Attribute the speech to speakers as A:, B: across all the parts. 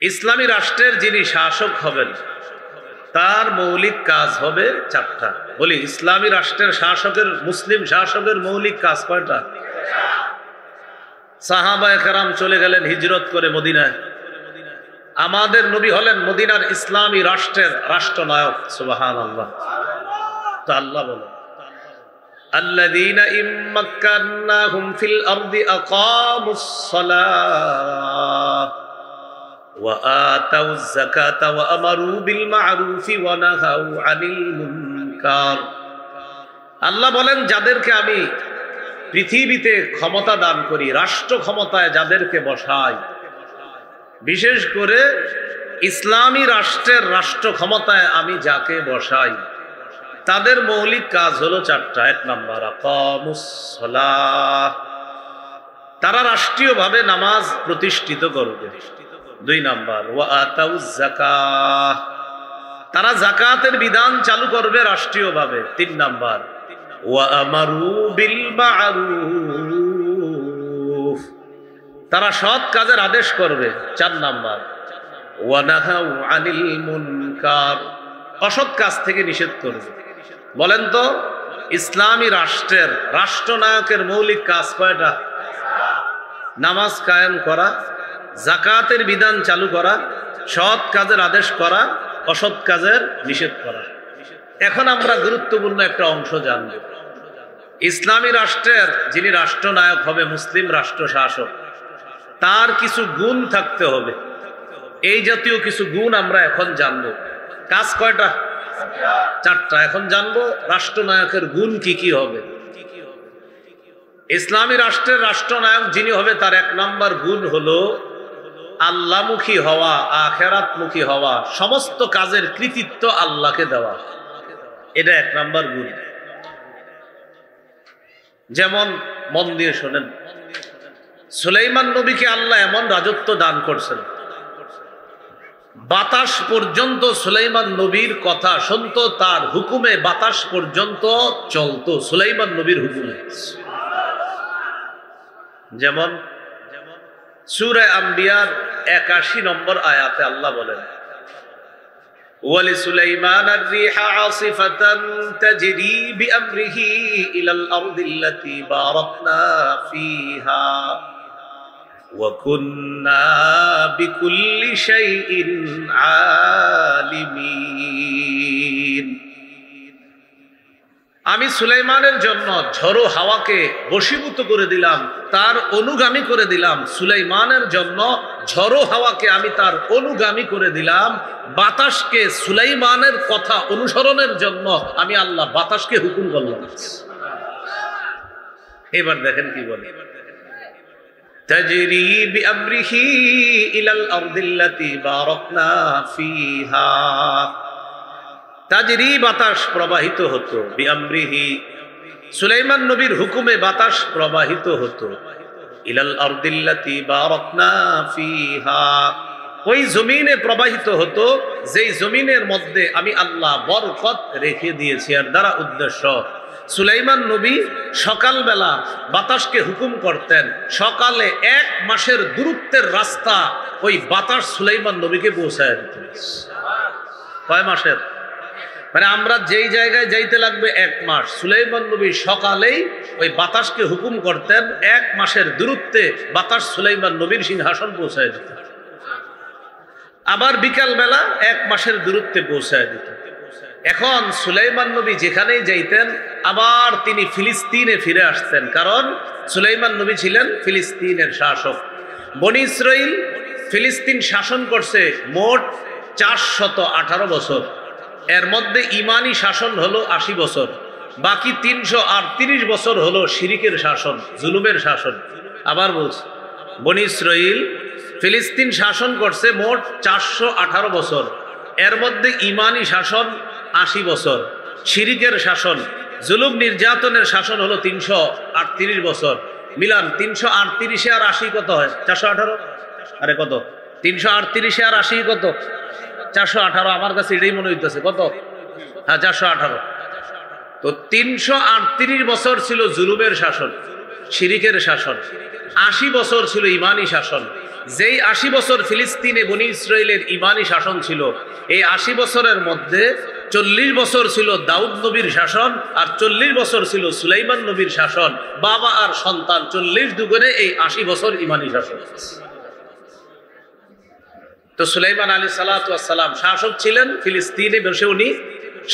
A: ইসলামী রাষ্ট্রের যিনি শাসক হবেন তার মৌলিক কাজ হবে চারটা। বলি, ইসলামী রাষ্ট্রের শাসকের, মুসলিম শাসকের মৌলিক কাজ কয়টা? সাহাবায়ে কেরাম চলে গেলেন হিজরত করে মদিনায়। আমাদের নবী হলেন মদিনার ইসলামী রাষ্ট্রের রাষ্ট্রনায়ক। সুবহানাল্লাহ। তো আল্লাহ বলেন, আল্লাযীনা ইম্মাক্কান্নাহুম ফিল আরদি আকামুস সালাহ ওয়া আতাউয যাকাতা ওয়া আমারু বিল মা'রুফি ওয়া নাহাউ আনিল মুনকার। আল্লাহ বলেন, যাদেরকে আমি পৃথিবীতে ক্ষমতা দান করি, রাষ্ট্র ক্ষমতায় যাদেরকে বসাই, বিশেষ করে ইসলামী রাষ্ট্রের রাষ্ট্র ক্ষমতায় আমি যাকে বসাই, তাদের মৌলিক কাজ হলো চারটা। এক নাম্বার, আকামুস সালাহ, তারা রাষ্ট্রীয়ভাবে নামাজ প্রতিষ্ঠিত করবে। দুই নাম্বার, ওয়া আতাউয যাকাত, তারা যাকাতের বিধান চালু করবে রাষ্ট্রীয়ভাবে। তিন নাম্বার, ওয়া আমারু বিল মা'রুফ, তারা সৎ কাজের আদেশ করবে। চার নাম্বার, ওয়া নাহাউ আনিল মুনকার, অসৎ কাজ থেকে নিষেধ করবে। বলেন তো, ইসলামী রাষ্ট্রের রাষ্ট্রনায়কের মৌলিক কাজ কয়টা? নামাজ কায়েম করা, যাকাতের বিধান চালু করা, সৎ কাজের আদেশ করা, অসৎ কাজের নিষেধ করা। এখন আমরা গুরুত্বপূর্ণ একটা অংশ জানব। ইসলামী রাষ্ট্রের যিনি রাষ্ট্রনায়ক হবে, মুসলিম রাষ্ট্র শাসক, তার কিছু গুণ থাকতে হবে। এই জাতীয় কিছু গুণ আমরা এখন জানব। কাজ কয়টা? চারটা। এখন জানবো রাষ্ট্রনায়কের গুণ কি কি হবে। ইসলামী রাষ্ট্রের রাষ্ট্রনায়ক যিনি হবে, তার এক নাম্বার গুণ হলো আল্লাহমুখী হওয়া, আখিরাতমুখী হওয়া, সমস্ত কাজের কৃতিত্ব আল্লাহকে দেওয়া। এটা এক নাম্বার গুণ। যেমন মন দিয়ে শোনেন, সুলাইমান নবীকে আল্লাহ এমন রাজত্ব দান করছেন, বাতাস পর্যন্ত সুলাইমান নবীর কথা শুনতো, তার হুকুমে বাতাস পর্যন্ত চলতো, সুলাইমান নবীর হুকুমে। যেমন সূরা আম্বিয়ার ৮১ নম্বর আয়াতে আল্লাহ বলেন, ওয়ালি সুলাইমান আর-রিহা আসিফাতান তাজরি বিআমরিহি ইলাল আরদিল্লাতী বারাকনা ফিহা ওয়া কুন্না বিকুল্লি শাইইন আলিমিন। আমি সুলাইমানের জন্য ঝড়ো হাওয়াকে বশীভূত করে দিলাম, তার অনুগামী করে দিলাম। সুলাইমানের জন্য ঝড়ো হাওয়াকে আমি তার অনুগামী করে দিলাম। বাতাসকে সুলাইমানের কথা অনুসরণের জন্য আমি আল্লাহ বাতাসকে হুকুম করলাম। এবার দেখেন কি বলে, তাজরি বিআমরিহি ইলাল আরদিল্লাতী বারাকনা ফিহা, তাজরি বাতাস প্রবাহিত হতো, বিআমরিহি সুলাইমান নবীর হুকুমে বাতাস প্রবাহিত হতো, ইলাল আরদিল্লাতী বারাকনা ফিহা, ওই জমিনে প্রবাহিত হতো যেই জমিনের মধ্যে আমি আল্লাহ বরকত রেখে দিয়েছি। আর দ্বারা উদ্দেশ্য, সুলাইমান নবী সকালবেলা বাতাসকে হুকুম করতেন, সকালে ১ মাসের দূরত্বের রাস্তা ওই বাতাস সুলাইমান নবীকে পৌঁছায় দিত। কয় মাসের? মানে আমরা যেই জায়গায় যাইতে লাগবে ১ মাস, সুলাইমান নবী সকালেই ওই বাতাসকে হুকুম করতেন, ১ মাসের দূরত্বে বাতাস সুলাইমান নবীর সিংহাসন পৌঁছায় দিত। আবার বিকাল বেলা ১ মাসের দূরত্বে পৌঁছায় দিত। এখন সুলাইমান নবী যেখানেই যাইতেন, আবার তিনি ফিলিস্তিনে ফিরে আসতেন, কারণ সুলাইমান নবী ছিলেন ফিলিস্তিনের শাসক। বনি ইসরাইল ফিলিস্তিন শাসন করছে মোট ৪১৮ বছর। এর মধ্যে ইমানি শাসন হলো ৮০ বছর, বাকি ৩৩৮ বছর হলো শিরিকের শাসন, জুলুমের শাসন। আবার বলছি, বনি ইসরাইল ফিলিস্তিন শাসন করছে মোট ৪১৮ বছর। এর মধ্যে ইমানি শাসন ৮০ বছর, শিরিকের শাসন, জুলুম নির্যাতনের শাসন হলো ৩৩৮ বছর। মিলান ৩৩৮ আর ৮০ কত হয়? ৪১৮। আরে কত? ৩৩৮ আর ৮০ কত? ৪১৮। আমার কাছে এটাই মনে হইতেছে। কত? হ্যাঁ, ৪১৮। তো ৩৩৮ বছর ছিল জুলুমের শাসন, শিরিকের শাসন, ৮০ বছর ছিল ইমানি শাসন। যেই 80 বছর ফিলিস্তিনে বনি ইসরায়েলের ইমানি শাসন ছিল, এই 80 বছরের মধ্যে 40 বছর ছিল দাউদ নবীর শাসন, আর 40 বছর ছিল সুলাইমান নবীর শাসন। বাবা আর সন্তান 40 দুগুণে এই 80 বছর ইমানি শাসন। তো সুলাইমান আলাইহিস সালাতু ওয়াস সালাম শাসক ছিলেন, ফিলিস্তিনে বসে উনি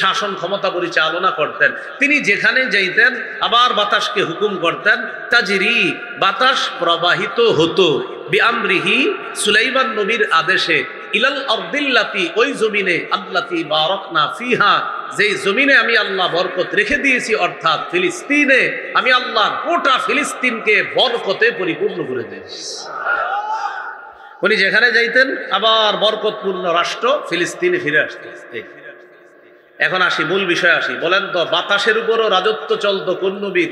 A: শাসন ক্ষমতা পরিচালনা করতেন। তিনি যেখানে যাইতেন আবার বাতাসকে হুকুম করতেন, তাজরি, বাতাস প্রবাহিত হতো, বিআমরিহি, সুলাইমান নবীর আদেশে, ইলাল আরদিল্লাতি, ওই জমিনে, আল্লাতি বারাকনা ফিহা, যেই জমিনে আমি আল্লাহ বরকত রেখে দিয়েছি, অর্থাৎ ফিলিস্তিনে আমি আল্লাহ গোটা ফিলিস্তিনকে বরকতে পরিপূর্ণ করে দিয়েছি। উনি যেখানে যাইতেন আবার বরকতপূর্ণ রাষ্ট্র ফিলিস্তিনে ফিরে আসতেন। এখন আসি মূল বিষয় আসি। বলেন তো, বাতাসের উপরও রাজত্ব চলতো কোন নবীর?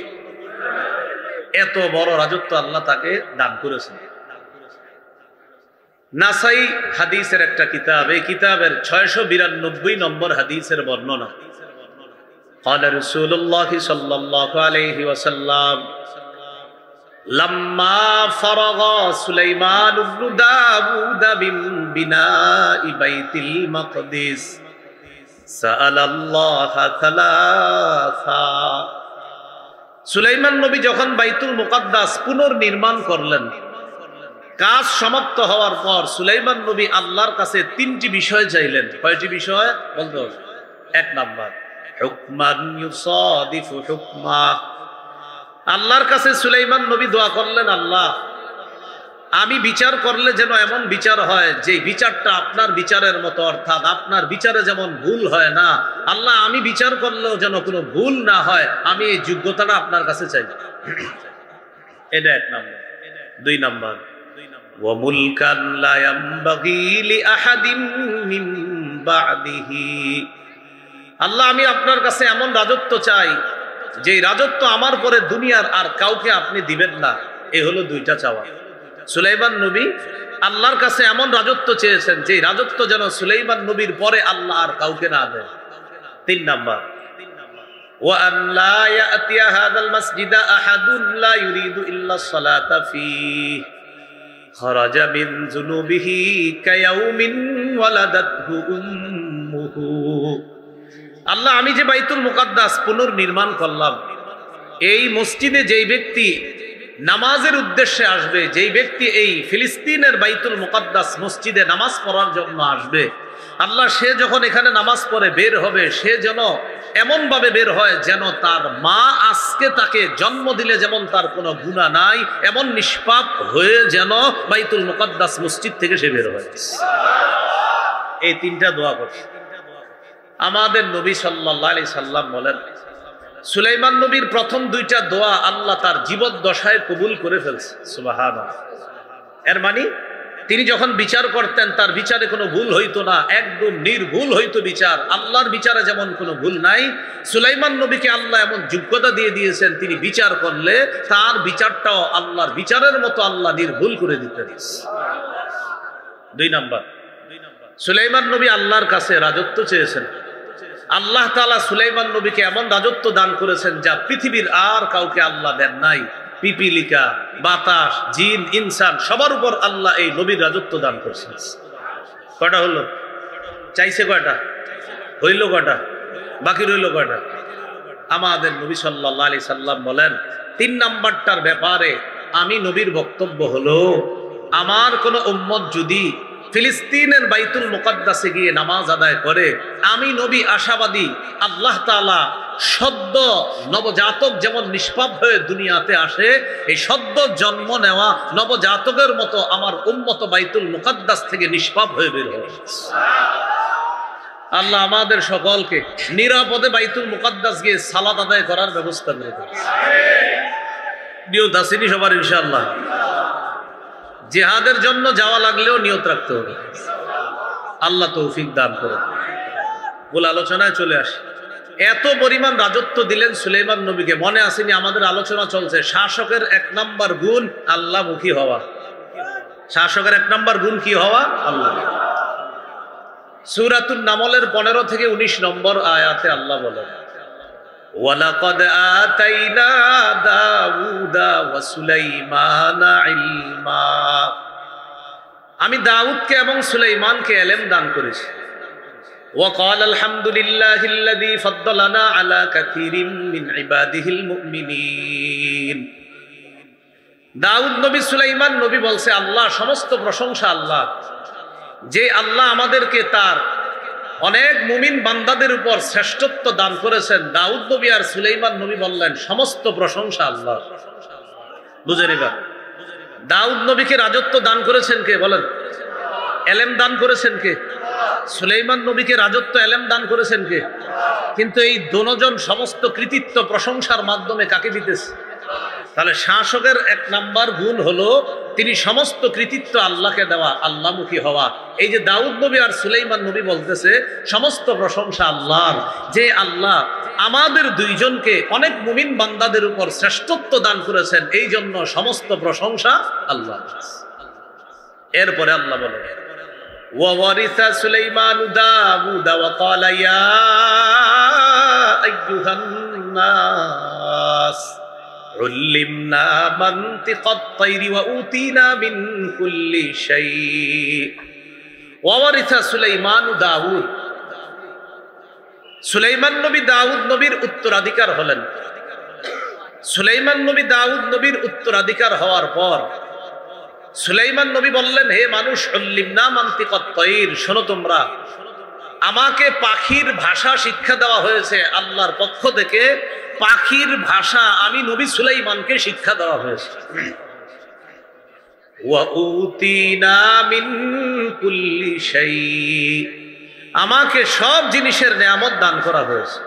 A: এত বড় রাজত্ব আল্লাহ তাকে দান করেছেন। নাসাই হাদিসের একটা কিতাব, এই কিতাবের 692 নম্বর হাদিসের বর্ণনা। قال رسول الله صلى الله عليه وسلم لما فرغ سليمان بن داود من بناء بيت المقدس سأل الله ثلاثا। সুলাইমান নবী যখন বাইতুল মুকাদ্দাস পুনর্নির্মাণ করলেন, কাজ সমাপ্ত হওয়ার পর সুলাইমান নবী আল্লাহর কাছে 3টি বিষয় চাইলেন। কয়টি বিষয় বলতে হবে? 1 নাম্বার, হুকমান ইউসাদিফু হুকমা। আল্লাহর কাছে সুলাইমান নবী দোয়া করলেন, আল্লাহ আমি বিচার করলে যেন এমন বিচার হয় যে বিচারটা আপনার বিচারের মতো, অর্থাৎ আপনার বিচারে যেমন ভুল হয় না। আল্লাহ আমি বিচার করলেও যেন কোনো ভুল না হয়, আমি এই যোগ্যতাটা আপনার কাছে চাই। এটা 1 নাম্বার। 2 নাম্বার, ওয়া মুলকান লা ইয়ামবাগি লিআহাদিন মিন বা'দিহি। আল্লাহ আমি আপনার কাছে এমন রাজত্ব চাই যে রাজত্ব আমার পরে দুনিয়ার আর কাউকে আপনি দিবেন না। এই হলো 2টা চাওয়া। সুলাইমান নবী আল্লাহর কাছে এমন রাজত্ব চেয়েছেন যে রাজত্ব যেন সুলাইমান নবীর পরে আল্লাহ আর কাউকে না দেন। 3 নাম্বার, ওয়া আন লা ইয়াতিয়া হাযাল মাসজিদা আহাদুন লা ইউরিদু ইল্লা সালাতা ফীহি খারাজা মিন যুনুবিহি কায়াউমিন ওয়ালাদাতহু উম্মুহু। আল্লাহ আমি যে বাইতুল মুকাদ্দাস পুনর্নির্মাণ করলাম, এই মসজিদে যেই ব্যক্তি নামাজের উদ্দেশ্যে আসবে, যেই ব্যক্তি এই ফিলিস্তিনের বাইতুল মুকাদ্দাস মসজিদে নামাজ পড়ার জন্য আসবে, আল্লাহ সে যখন এখানে নামাজ পড়ে বের হবে, সে যেন এমন ভাবে বের হয় যেন তার মা আজকে তাকে জন্ম দিলে যেমন তার কোনো গুনাহ নাই, এমন নিষ্পাপ হয়ে যেন বাইতুল মুকাদ্দাস মসজিদ থেকে সে বের হয়। এই 3টা দোয়া করছে আমাদের নবী সাল্লাল্লাহু আলাইহি সাল্লাম। বলেন সুলাইমান নবীর প্রথম 2টা দোয়া আল্লাহ তার জীবদ্দশায় কবুল করে ফেলছে। সুবহানাল্লাহ। এর মানে তিনি যখন বিচার করতেন তার বিচারে কোনো ভুল হইতো না, একদম নির্ভুল হইতো বিচার। আল্লাহর বিচারে যেমন কোনো ভুল নাই, সুলাইমান নবীকে আল্লাহ এমন যোগ্যতা দিয়ে দিয়েছেন, তিনি বিচার করলে তার বিচারটাও আল্লাহর বিচারের মতো আল্লাহ নির্ভুল করে দিতেন। 2 নাম্বার, সুলাইমান নবী আল্লাহর কাছে রাজত্ব চেয়েছেন। আল্লাহ তাআলা সুলাইমান নবীকে এমন রাজত্ব দান করেছেন যা পৃথিবীর আর কাউকে আল্লাহ দেন নাই। পিপিলিকা, বাতাস, জিন, ইনসান সবার উপর আল্লাহ এই নবীর রাজত্ব দান করেছেন। কয়টা হলো? চাইছে কয়টা? হইল কয়টা? বাকি রইল কয়টা? আমাদের নবী সাল্লাল্লাহু আলাইহি সাল্লাম বলেন 3 নাম্বারটার ব্যাপারে আমি নবীর বক্তব্য হলো, আমার কোন উম্মত যদি ফিলিস্তিনের বাইতুল মুকাদ্দাসে গিয়ে নামাজ আদায় করে, আমি নবী আশাবাদী আল্লাহ তাআলা সদ্য নবজাতক যেমন নিষ্পাপ হয়ে দুনিয়াতে আসে, এই সদ্য জন্ম নেওয়া নবজাতকের মতো আমার উম্মত বাইতুল মুকাদ্দাস থেকে নিষ্পাপ হয়ে বের হবে। আল্লাহ আমাদের সকলকে নিরাপদে বাইতুল মুকাদ্দাস গিয়ে সালাত আদায় করার ব্যবস্থা করে দেন। নিয়ত আসেনি সবার ইনশাআল্লাহ। জিহাদের জন্য যাওয়া লাগলেও নিয়ত রাখতে হবে। আল্লাহ তৌফিক দান করেন। মূল আলোচনায় চলে আসি। এত পরিমাণ রাজত্ব দিলেন সুলাইমান নবীকে। মনে আসেনি আমাদের আলোচনা চলছে শাসকের 1 নাম্বার গুণ আল্লাহমুখী হওয়া। শাসকের 1 নাম্বার গুণ কি হওয়া? আল্লাহ। সূরাতুন নামলের 15 থেকে 19 নম্বর আয়াতে আল্লাহ বলেন, ওয়ালাকাদ আতাইনা দাউদা ওয়া সুলাইমানা ইলমা আমি দাউদকে এবং সুলাইমানকে ইলম দান করেছি। وقال الحمد لله الذي فضلنا على كثير من عباده المؤمنين। দাউদ নবী সুলাইমান নবী বলছে আল্লাহ সমস্ত প্রশংসা আল্লাহ, যে আল্লাহ আমাদেরকে তার অনেক মুমিন বান্দাদের উপর শ্রেষ্ঠত্ব দান করেছেন। দাউদ নবী আর সুলাইমান নবী বললেন সমস্ত প্রশংসা আল্লাহ। বুঝে নিবা, দাউদ নবীকে রাজত্ব দান করেছেন কে বলেন? এলেম দান করেছেন কে? সুলাইমান নবীকে রাজত্ব এলেম দান করেছেন কে? কিন্তু এই দুজন সমস্ত কৃতিত্ব প্রশংসার মাধ্যমে কাকে দিতেছে? তাহলে শাসকের এক নাম্বার গুণ হলো তিনি সমস্ত কৃতিত্ব আল্লাহকে দেওয়া, আল্লাহমুখী হওয়া। এই যে দাউদ নবী আর সুলাইমান নবী বলতেছে সমস্ত প্রশংসা আল্লাহর, যে আল্লাহ আমাদের দুইজনকে অনেক মুমিন বান্দাদের উপর শ্রেষ্ঠত্ব দান করেছেন, এই জন্য সমস্ত প্রশংসা আল্লাহ। এরপরে আল্লাহ বলেন وَوَرِثَ سُلَيْمَانُ دَاوُودَ وَقَالَ يَا أَيُّهَا النَّاسُ عُلِّمْنَا مَنطِقَ الطَّيْرِ وَأُوتِينَا مِنْ كُلِّ شَيْءٍ وَوَرِثَ سُلَيْمَانُ دَاوُودَ। সুলাইমান নবী দাউদ নবীর উত্তরাধিকার হলেন। সুলাইমান নবী দাউদ নবীর উত্তরাধিকার হওয়ার পর সুলাইমান নবী বললেন, হে মানুষ, উল্লিমনা মান্তিকাত তায়র, শোনো তোমরা, আমাকে পাখির ভাষা শিক্ষা দেওয়া হয়েছে আল্লাহর পক্ষ থেকে। পাখির ভাষা আমি নবী সুলাইমানকে শিক্ষা দেওয়া হয়েছে। ওয়া উতিনা মিন কুল্লি শাই, আমাকে সব জিনিসের নিয়ামত দান করা হয়েছে।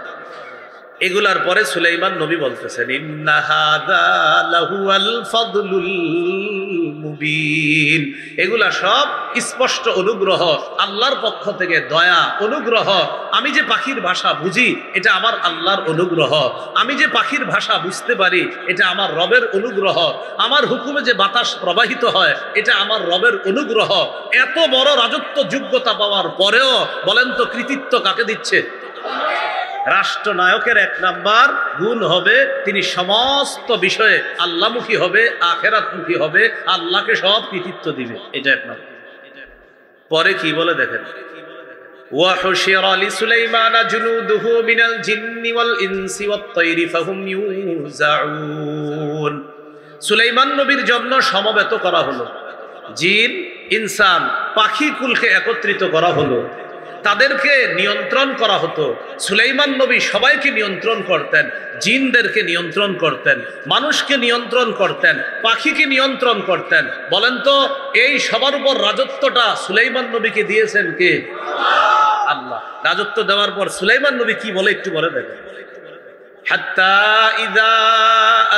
A: এগুলার পরে সুলাইমান নবী বলতেছেন ইন্না হাযা লাহুল ফাদলুল মুবিন, এগুলা সব স্পষ্ট অনুগ্রহ আল্লাহর পক্ষ থেকে, দয়া অনুগ্রহ। আমি যে পাখির ভাষা বুঝি এটা আমার আল্লাহর অনুগ্রহ, আমি যে পাখির ভাষা বুঝতে পারি এটা আমার রবের অনুগ্রহ, আমার হুকুমে যে বাতাস প্রবাহিত হয় এটা আমার রবের অনুগ্রহ। এত বড় রাজত্ব যোগ্যতা পাওয়ার পরেও বলেন তো কৃতিত্ব কাকে দিচ্ছে? রাষ্ট্রনায়কের এক নাম্বার গুণ হবে তিনি সমস্ত বিষয়ে আল্লাহমুখী হবে, আখিরাতমুখী হবে, আল্লাহকে সব কৃতিত্ব দিবে, এটা এক নাম্বার। পরে কি বলে দেখেন, ওয়া হুশিরা লিসুলাইমানা জুনুদুহু মিনাল জিন্নি ওয়াল ইনসি ওয়াত তায়রি ফাহুম ইউজাউন। সুলাইমান নবীর জন্য সমবেত করা হলো, জিন, ইনসান, পাখি কুলকে একত্রিত করা হলো, তাদেরকে নিয়ন্ত্রণ করা হতো। সুলাইমান নবী সবাইকে নিয়ন্ত্রণ করতেন, জিনদেরকে নিয়ন্ত্রণ করতেন, মানুষকে নিয়ন্ত্রণ করতেন, পাখিকে নিয়ন্ত্রণ করতেন। বলেন তো এই সবার উপর রাজত্বটা সুলাইমান নবীকে দিয়েছেন কে? আল্লাহ। রাজত্ব দেওয়ার পর সুলাইমান নবী কি বলে একটু বলে দেখেন, হাত্তা ইযা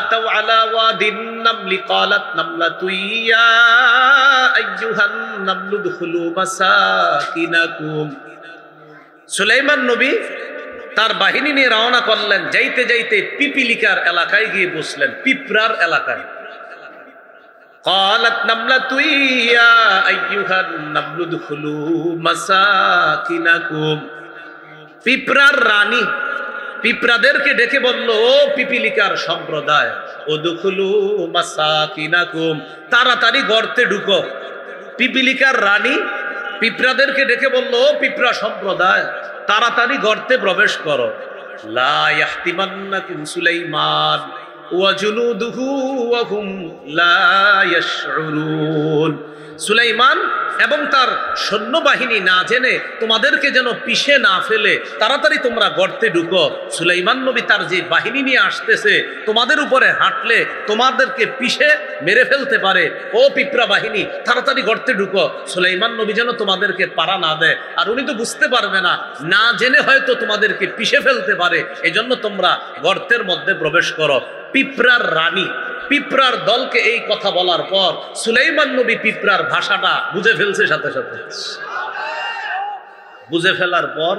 A: আতাউ আলা ওয়াদিন নামলি ক্বালাত নামলাতু ইয়া আইয়ুহান নামলু দুখুলু মাসাকিনাকুম। সুলাইমান নবী তার বাহিনী নিয়ে রওনা করলেন, যাইতে যাইতে পিপিলিকার এলাকায় গিয়ে বসলেন, পিঁপড়ার এলাকায়। ক্বালাত নামলাতু ইয়া আইয়ুহান নামলু দুখুলু মাসাকিনাকুম। পিঁপড়ার রানী পিঁপড়াদেরকে ডেকে বলল, ও পিপিলিকার সম্প্রদায়, উদখুলু মাসাকিনাকুম, তাড়াতাড়ি গর্তে ঢুকো। পিপিলিকার রানী পিঁপড়াদেরকে ডেকে বলল, ও পিঁপড়া সম্প্রদায়, তাড়াতাড়ি গর্তে প্রবেশ করো। লা ইয়াহতিমান্নাকুম সুলাইমান ওয়া জুনুদুহু ওয়া হুম লা ইয়াশউরুন। সুলাইমান এবং তার সৈন্যবাহিনী না জেনে তোমাদেরকে যেন পিষে না ফেলে, তাড়াতাড়ি তোমরা গর্তে ঢুকো। সুলাইমান নবী তার যে বাহিনী নিয়ে আসতেছে, তোমাদের উপরে হাঁটলে তোমাদেরকে পিষে মেরে ফেলতে পারে। ও পিঁপড়া বাহিনী, তাড়াতাড়ি গর্তে ঢুকো, সুলাইমান নবী যেন তোমাদেরকে পারা না দেয়। আর উনি তো বুঝতে পারবে না, না জেনে হয়তো তোমাদেরকে পিষে ফেলতে পারে, এজন্য তোমরা গর্তের মধ্যে প্রবেশ করো। পিঁপড়ার রানী পিঁপড়ার দলকে এই কথা বলার পর সুলাইমান নবী পিঁপড়ার ভাষাটা বুঝে ফেলছে, সাথে সাথে বুঝে ফেলার পর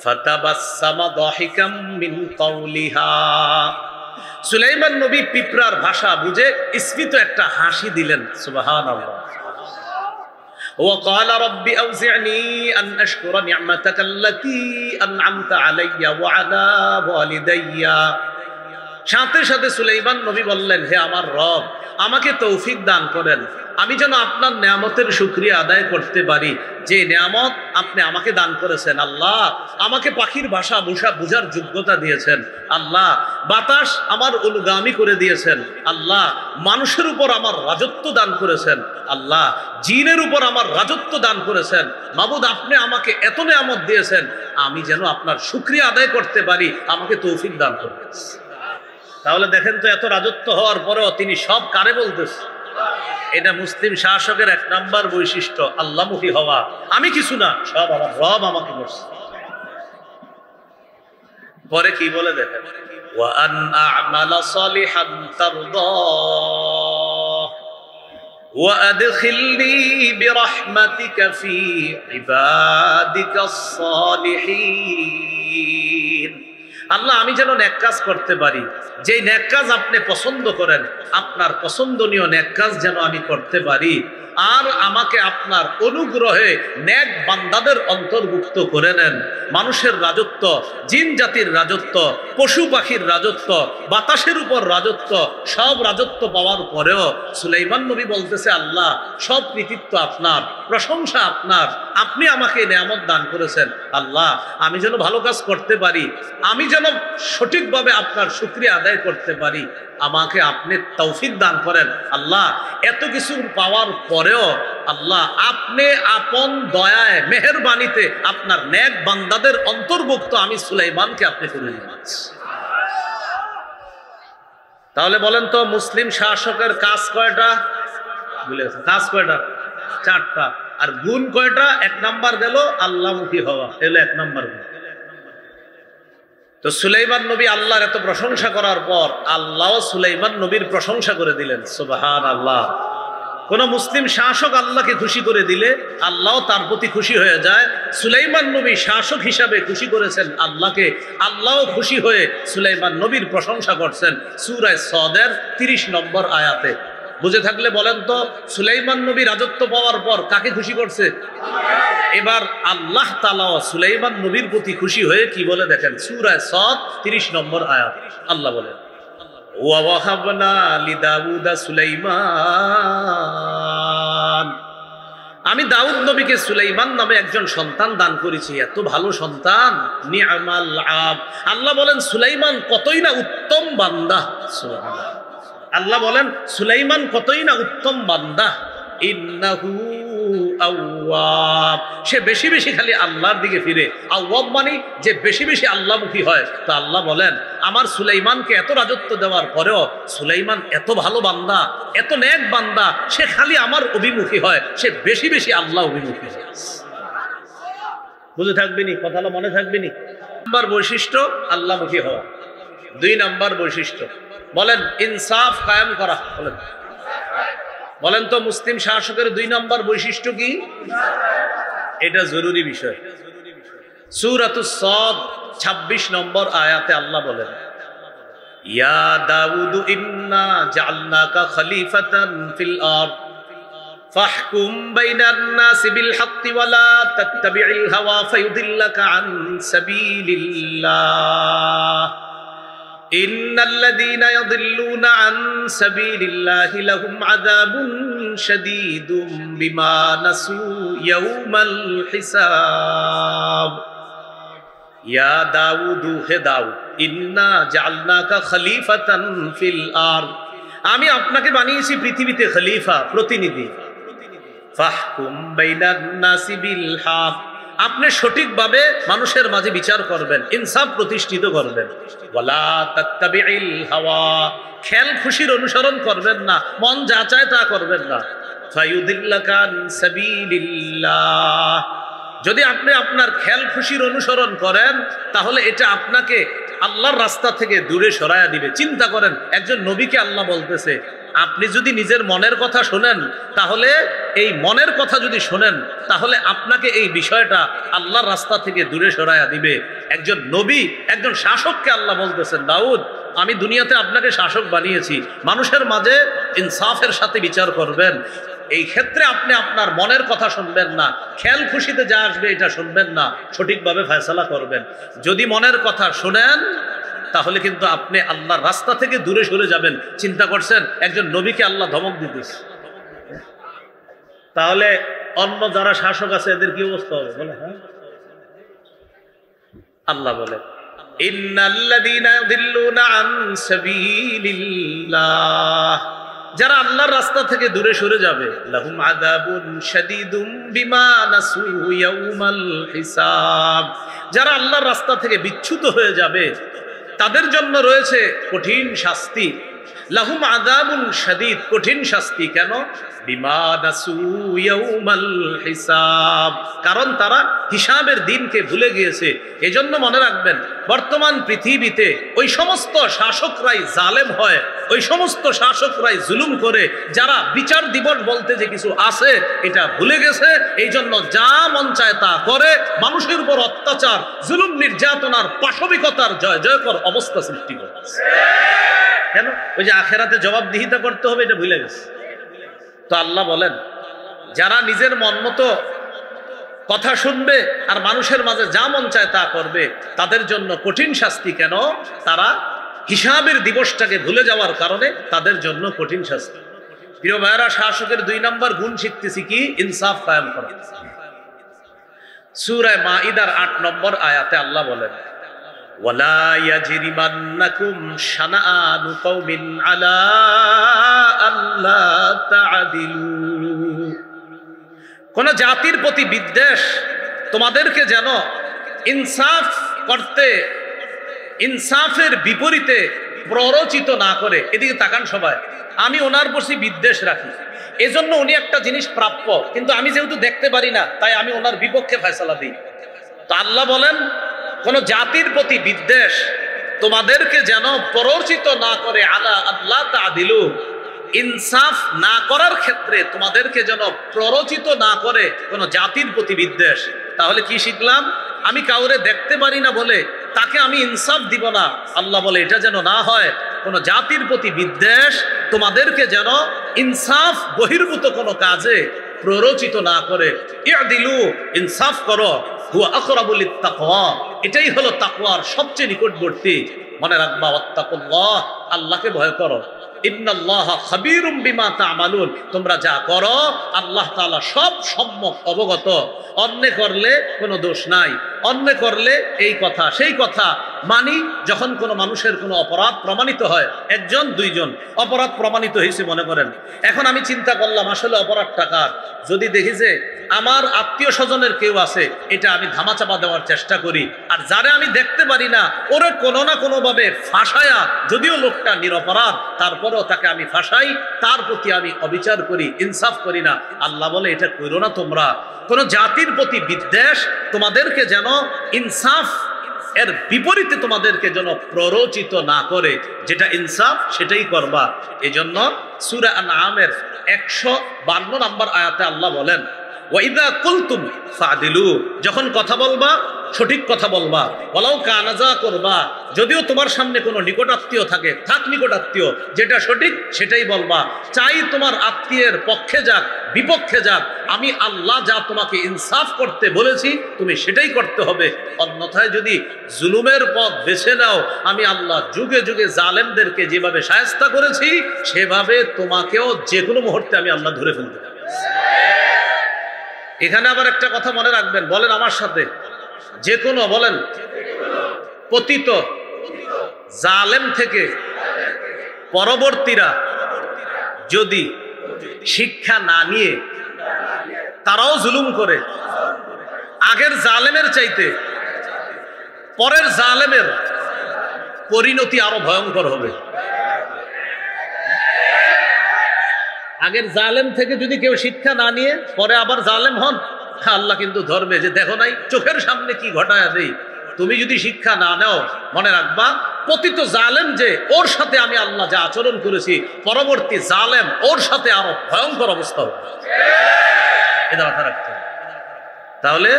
A: ফাতাবাসসামা দাহিকাম মিন কাওলিহা, সুলাইমান নবী পিঁপড়ার ভাষা বুঝে স্মিত একটা হাসি দিলেন। সুবহানাল্লাহ। وقال رب أوزعني أن أشكر نعمتك التي أنعمت علي وعلى والدي। সাথে সাথে সুলাইমান নবী বললেন, হে আমার রব, আমাকে তৌফিক দান করেন আমি যেন আপনার নিয়ামতের শুকরিয়া আদায় করতে পারি, যে নিয়ামত আপনি আমাকে দান করেছেন। আল্লাহ, আমাকে পাখির ভাষা বুঝার যোগ্যতা দিয়েছেন। আল্লাহ, বাতাস আমার অনুগামী করে দিয়েছেন। আল্লাহ, মানুষের উপর আমার রাজত্ব দান করেছেন। আল্লাহ, জিনের উপর আমার রাজত্ব দান করেছেন। মাবুদ, আপনি আমাকে এত নিয়ামত দিয়েছেন, আমি যেন আপনার শুকরিয়া আদায় করতে পারি, আমাকে তৌফিক দান করবেন। তাহলে দেখেন তো, এত রাজত্ব হওয়ার পরেও তিনি সব কারে বলতেছে? এটা মুসলিম শাসকের 1 নাম্বার বৈশিষ্ট্য, আল্লাহমুখী হওয়া। আমি কিছু না, সব আমার রব আমাকে করছে। পরে কি বলে দেখেন, ওয়া আন আ'মালা সালিহান তারদাহ ওয়া আদখিলনি বিরহমাতিকা ফি ইবাদিকাস সালিহিন। আল্লাহ, আমি যেন নেক কাজ করতে পারি, যেই নেক কাজ আপনি পছন্দ করেন, আপনার পছন্দনীয় নেক কাজ যেন আমি করতে পারি, আর আমাকে আপনার অনুগ্রহে নেক বান্দাদের অন্তর্ভুক্ত করে নেন। মানুষের রাজত্ব, জিন জাতির রাজত্ব, পশু পাখির রাজত্ব, বাতাসের উপর রাজত্ব, সব রাজত্ব পাওয়ার পরেও সুলাইমান নবী বলতেছে, আল্লাহ, সব কৃতিত্ব আপনার, প্রশংসা আপনার, আপনি আমাকে নিয়ামত দান করেছেন। আল্লাহ, আমি যেন ভালো কাজ করতে পারি, আমি যেন সঠিকভাবে আপনার শুকরিয়া আদায় করতে পারি, আমাকে আপনি তৌফিক দান করেন। আল্লাহ, এত কিছু পাওয়ার পরেও আল্লাহ, আপনি আপন দয়ায়, মেহেরবানিতে আপনার নেক বান্দাদের অন্তর্ভুক্ত আমি সুলাইমানকে আপনি করে নিয়েছেন। তাহলে বলেন তো, মুসলিম শাসকের কাজ কয়টা? কাজ কয়টা? 4টা। আর গুণ কয়টা? 1 নাম্বার গেল আল্লাহমুখী হওয়া, এলো 1 নাম্বার গুণ। তো সুলাইমান নবী আল্লাহর এত প্রশংসা করার পর আল্লাহ সুলাইমান নবীর প্রশংসা করে দিলেন। সুবহানাল্লাহ। কোন মুসলিম শাসক আল্লাহকে খুশি করে দিলে আল্লাহ তার প্রতি খুশি হয়ে যায়। সুলাইমান নবী শাসক হিসাবে খুশি করেছেন আল্লাহকে, আল্লাহ খুশি হয়ে সুলাইমান নবীর প্রশংসা করছেন সূরা সদের 30 নম্বর আয়াতে। বুঝে থাকলে বলেন তো, সুলাইমান নবী রাজত্ব পাওয়ার পর কাকে খুশি করছে? এবার আল্লাহ তাআলা সুলাইমান নবীর প্রতি খুশি হয়ে কি বলে দেখেন, সূরা সদ 30 নম্বর আয়াত। আল্লাহ বলেন, ওয়া ওয়াহাবনা লিদাউদা সুলাইমান, আমি দাউদ নবীকে সুলাইমান নামে একজন সন্তান দান করেছি। এত ভালো সন্তান, নি'মাল আব। আল্লাহ বলেন, সুলাইমান কতই না উত্তম বান্দা। সুবহানাল্লাহ। আল্লাহ বলেন, সুলাইমান কতই না উত্তম বান্দা। ইন্নাহু আওয়াব, সে বেশি বেশি খালি আল্লাহর দিকে ফিরে। আওয়াব মানে যে বেশি বেশি আল্লাহমুখী হয়। তো আল্লাহ বলেন, আমার সুলাইমানকে এত রাজত্ব দেওয়ার পরেও সুলাইমান এত ভালো বান্দা, এত নেক বান্দা, সে খালি আমার অভিমুখী হয়, সে বেশি বেশি আল্লাহ অভিমুখী হয়। বুঝে থাকবেনি কথাটা, মনে থাকবেনি। নাম্বার বৈশিষ্ট্য আল্লাহমুখী হওয়া। 2 নাম্বার বৈশিষ্ট্য বলেন, ইনসাফ কায়েম করা। বলেন তো, মুসলিম শাসকের 2 নাম্বার বৈশিষ্ট্য কি? এটা জরুরি বিষয়। সূরাতুস সদ 26 নম্বর আয়াতে আল্লাহ বলেন, ইয়া দাউদ ইন্না জাআলনাকা খলিফাতান ফিল আরদ ফাহকুম বাইনান নাসি বিল হাক্কি ওয়া লা তাত্তাবি'ল হাওয়া ফায়ুদিল্লাকা আন সাবিলিল্লাহ ইন্নাল্লাযীনা ইয়াদিল্লুনা আন সাবিলিল্লাহি লাহুম আযাবুন শাদীদুম বিমা নাসু ইয়াউমাল হিসাব। ইয়া দাউদ, হে দাউদ, ইন্না জাআলনাকা খলিফাতান ফিল আরদ, আমি আপনাকে বানিয়েছি পৃথিবীতে খলিফা, প্রতিনিধি। ফাহকুম বাইনান নাসি বিল হক, আপনি সঠিকভাবে মানুষের মাঝে বিচার করবেন, ইনসাফ প্রতিষ্ঠিত করবেন। ওয়ালা তাত্তাবি'ল হাওয়া, খেল খুশির অনুসরণ করবেন না, মন যা চায় তা করবেন না। ফায়ুদিল্লাকা আন সাবিলিল্লাহ, যদি আপনি আপনার খেল খুশির অনুসরণ করেন তাহলে এটা আপনাকে আল্লাহর রাস্তা থেকে দূরে সরায়া দিবে। চিন্তা করেন, একজন নবীকে আল্লাহ বলতেছে, আপনি যদি নিজের মনের কথা শোনেন, তাহলে এই মনের কথা যদি শোনেন তাহলে আপনাকে এই বিষয়টা আল্লাহর রাস্তা থেকে দূরে সরায়া দিবে। একজন নবী, একজন শাসককে আল্লাহ বলতেছেন, দাউদ, আমি দুনিয়াতে আপনাকে শাসক বানিয়েছি, মানুষের মাঝে ইনসাফের সাথে বিচার করবেন। এই ক্ষেত্রে আপনি আপনার মনের কথা শুনবেন না, খেয়াল খুশিতে যা আসবে এটা শুনবেন না, সঠিকভাবে ফয়সালা করবেন। যদি মনের কথা শুনেন তাহলে কিন্তু আপনি আল্লাহর রাস্তা থেকে দূরে সরে যাবেন। চিন্তা করছেন, একজন নবীকে আল্লাহ ধমক দিতেছে। তাহলে অন্য যারা শাসক আছে এদের কি অবস্থা হবে বলে? হ্যাঁ, আল্লাহ বলে ইন্নাল্লাযীনা ইউদিল্লুনা আন সাবিলিল্লাহ, যারা আল্লাহর রাস্তা থেকে দূরে সরে যাবে, লাহুম আযাবুন শাদীদুম বিমা নাসু ইয়াউমাল হিসাব, যারা আল্লাহর রাস্তা থেকে বিচ্যুত হয়ে যাবে তাদের জন্য রয়েছে কঠিন শাস্তি। লাহুম আযাবুন শাদীদ, কঠিন শাস্তি। কেন? বিমা নাসু ইয়াউমাল হিসাব, কারণ তারা হিসাবের দিনকে ভুলে গিয়েছে। এজন্য মনে রাখবেন, বর্তমান পৃথিবীতে ওই সমস্ত শাসকরাই জালেম হয়, ওই সমস্ত শাসকরাই জুলুম করে, যারা বিচার দিবস বলতে যে কিছু আছে এটা ভুলে গেছে। এই জন্য যা মন চায় তা করে, মানুষের উপর অত্যাচার, জুলুম, নির্যাতনার, পাশবিকতার জয় জয়কর অবস্থা সৃষ্টি করে। কেন? ওই যে আখেরাতে জবাবদিহিতা করতে হবে এটা ভুলে গেছে। তো আল্লাহ বলেন, যারা নিজের মন মতো কথা শুনবে আর মানুষের মাঝে যা মন চায় তা করবে, তাদের জন্য কঠিন শাস্তি। কেন? তারা হিসাবের দিবসটাকে ভুলে যাওয়ার কারণে তাদের জন্য কঠিন শাস্তি। প্রিয় ভাইয়েরা, শাসকের 2 নম্বর গুণ শিখতেছি কি? ইনসাফ কায়েম করা। সূরা মাঈদার 8 নম্বর আয়াতে আল্লাহ বলেন, ওয়ালা ইয়াজরিমান্নাকুম শানাআনু কওমিন আলা আল্লা তা'দিলু, কোন জাতির প্রতি বিদ্বেষ তোমাদেরকে যেন ইনসাফ করতে, ইনসাফের বিপরীতে প্ররোচিত না করে। এদিকে তাকান সবাই, আমি ওনার প্রতি বিদ্বেষ রাখি, এজন্য উনি একটা জিনিস প্রাপ্য, কিন্তু আমি যেহেতু দেখতে পারি না তাই আমি ওনার বিপক্ষে ফয়সালা দিই। তো আল্লাহ বলেন, কোন জাতির প্রতি বিদ্বেষ তোমাদেরকে যেন প্ররোচিত না করে, আলা আল্লা তা'দিলু, ইনসাফ না করার ক্ষেত্রে তোমাদেরকে যেন প্ররোচিত না করে কোন জাতির প্রতি বিদ্বেষ। তাহলে কি শিখলাম? আমি কাউরে দেখতে পারি না বলে তাকে আমি ইনসাফ দিব না। আল্লাহ বলে এটা যেন না হয়। কোন জাতির প্রতি বিদ্বেষ তোমাদেরকে যেন ইনসাফ বহির্ভূত কোনো কাজে প্ররোচিত না করে। ইআদিলু, ইনসাফ করো। হুয়া আকরাবু লিত্তাকওয়া, এটাই হলো তাকওয়ার সবচেয়ে নিকটবর্তী। মনে রাখবা, ওয়াত্তাকুল্লাহ, আল্লাহকে ভয় করো। ইন্নাল্লাহা খাবীরুম বিমা তা'মালুন, তোমরা যা করো আল্লাহ তাআলা সব সম্যক অবগত। অন্যায় করলে কোনো দোষ নাই, অন্যায় করলে এই কথা সেই কথা মানি। যখন কোনো মানুষের কোনো অপরাধ প্রমাণিত হয়, 1 জন 2 জন অপরাধ প্রমাণিত হয়েছে মনে করেন, এখন আমি চিন্তা করলাম আসলে অপরাধ টাকার, যদি দেখি যে আমার আত্মীয় স্বজনের কেউ আছে, এটা আমি ধামাচাপা দেওয়ার চেষ্টা করি। আর যারে আমি দেখতে পারি না ওরে কোনো না কোনোভাবে ফাঁসায়া, যদিও লোকটা নিরপরাধ তারপরেও তাকে আমি ফাঁসাই, তার প্রতি আমি অবিচার করি, ইনসাফ করি না। আল্লাহ বলে এটা করো না তোমরা। কোন জাতির প্রতি বিদ্বেষ তোমাদেরকে যেন ইনসাফ এর বিপরীতে তোমাদেরকে যেন প্ররোচিত না করে, যেটা ইনসাফ সেটাই করবা। এজন্য সূরা আনআমের 152 নম্বর আয়াতে আল্লাহ বলেন, ওয়াইদা কুলতুম ফাদিলু, যখন কথা বলবা সঠিক কথা বলবা। ওয়ালাউ কানাজা করবা, যদিও তোমার সামনে কোনো নিকটাত্মীয় থাকে, থাক নিকটাত্মীয়, যেটা সঠিক সেটাই বলবা। চাই তোমার আত্মীয়ের পক্ষে যাক বিপক্ষে যাক, আমি আল্লাহ যা তোমাকে ইনসাফ করতে বলেছি তুমি সেটাই করতে হবে। অন্যথায় যদি জুলুমের পথ বেছে নাও, আমি আল্লাহ যুগে যুগে জালেমদেরকে যেভাবে শায়েস্তা করেছি সেভাবে তোমাকেও যে কোনো মুহূর্তে আমি আল্লাহ ধরে ফেলতে পারি। এখানে আবার একটা কথা মনে রাখবেন, বলেন আমার সাথে, যে কোনো, বলেন, পতিত জালেম থেকে পরবর্তীরা যদি শিক্ষা না নিয়ে তারাও জুলুম করে, আগের জালেমের চাইতে পরের জালেমের পরিণতি আরো ভয়ঙ্কর হবে। আগের জালেম থেকে যদি কেউ শিক্ষা না নিয়ে পরে আবার জালেম হন, আল্লাহ কিন্তু ধরবে যে দেখো নাই চোখের সামনে কি ঘটায় দেই। তুমি যদি শিক্ষা না নাও, মনে রাখবা পতিত জালেম যে ওর সাথে আমি আল্লাহ যা আচরণ করেছি, পরবর্তী জালেম ওর সাথে আরো ভয়ঙ্কর অবস্থা হবে। এটা মাথায় রাখতে হবে। তাহলে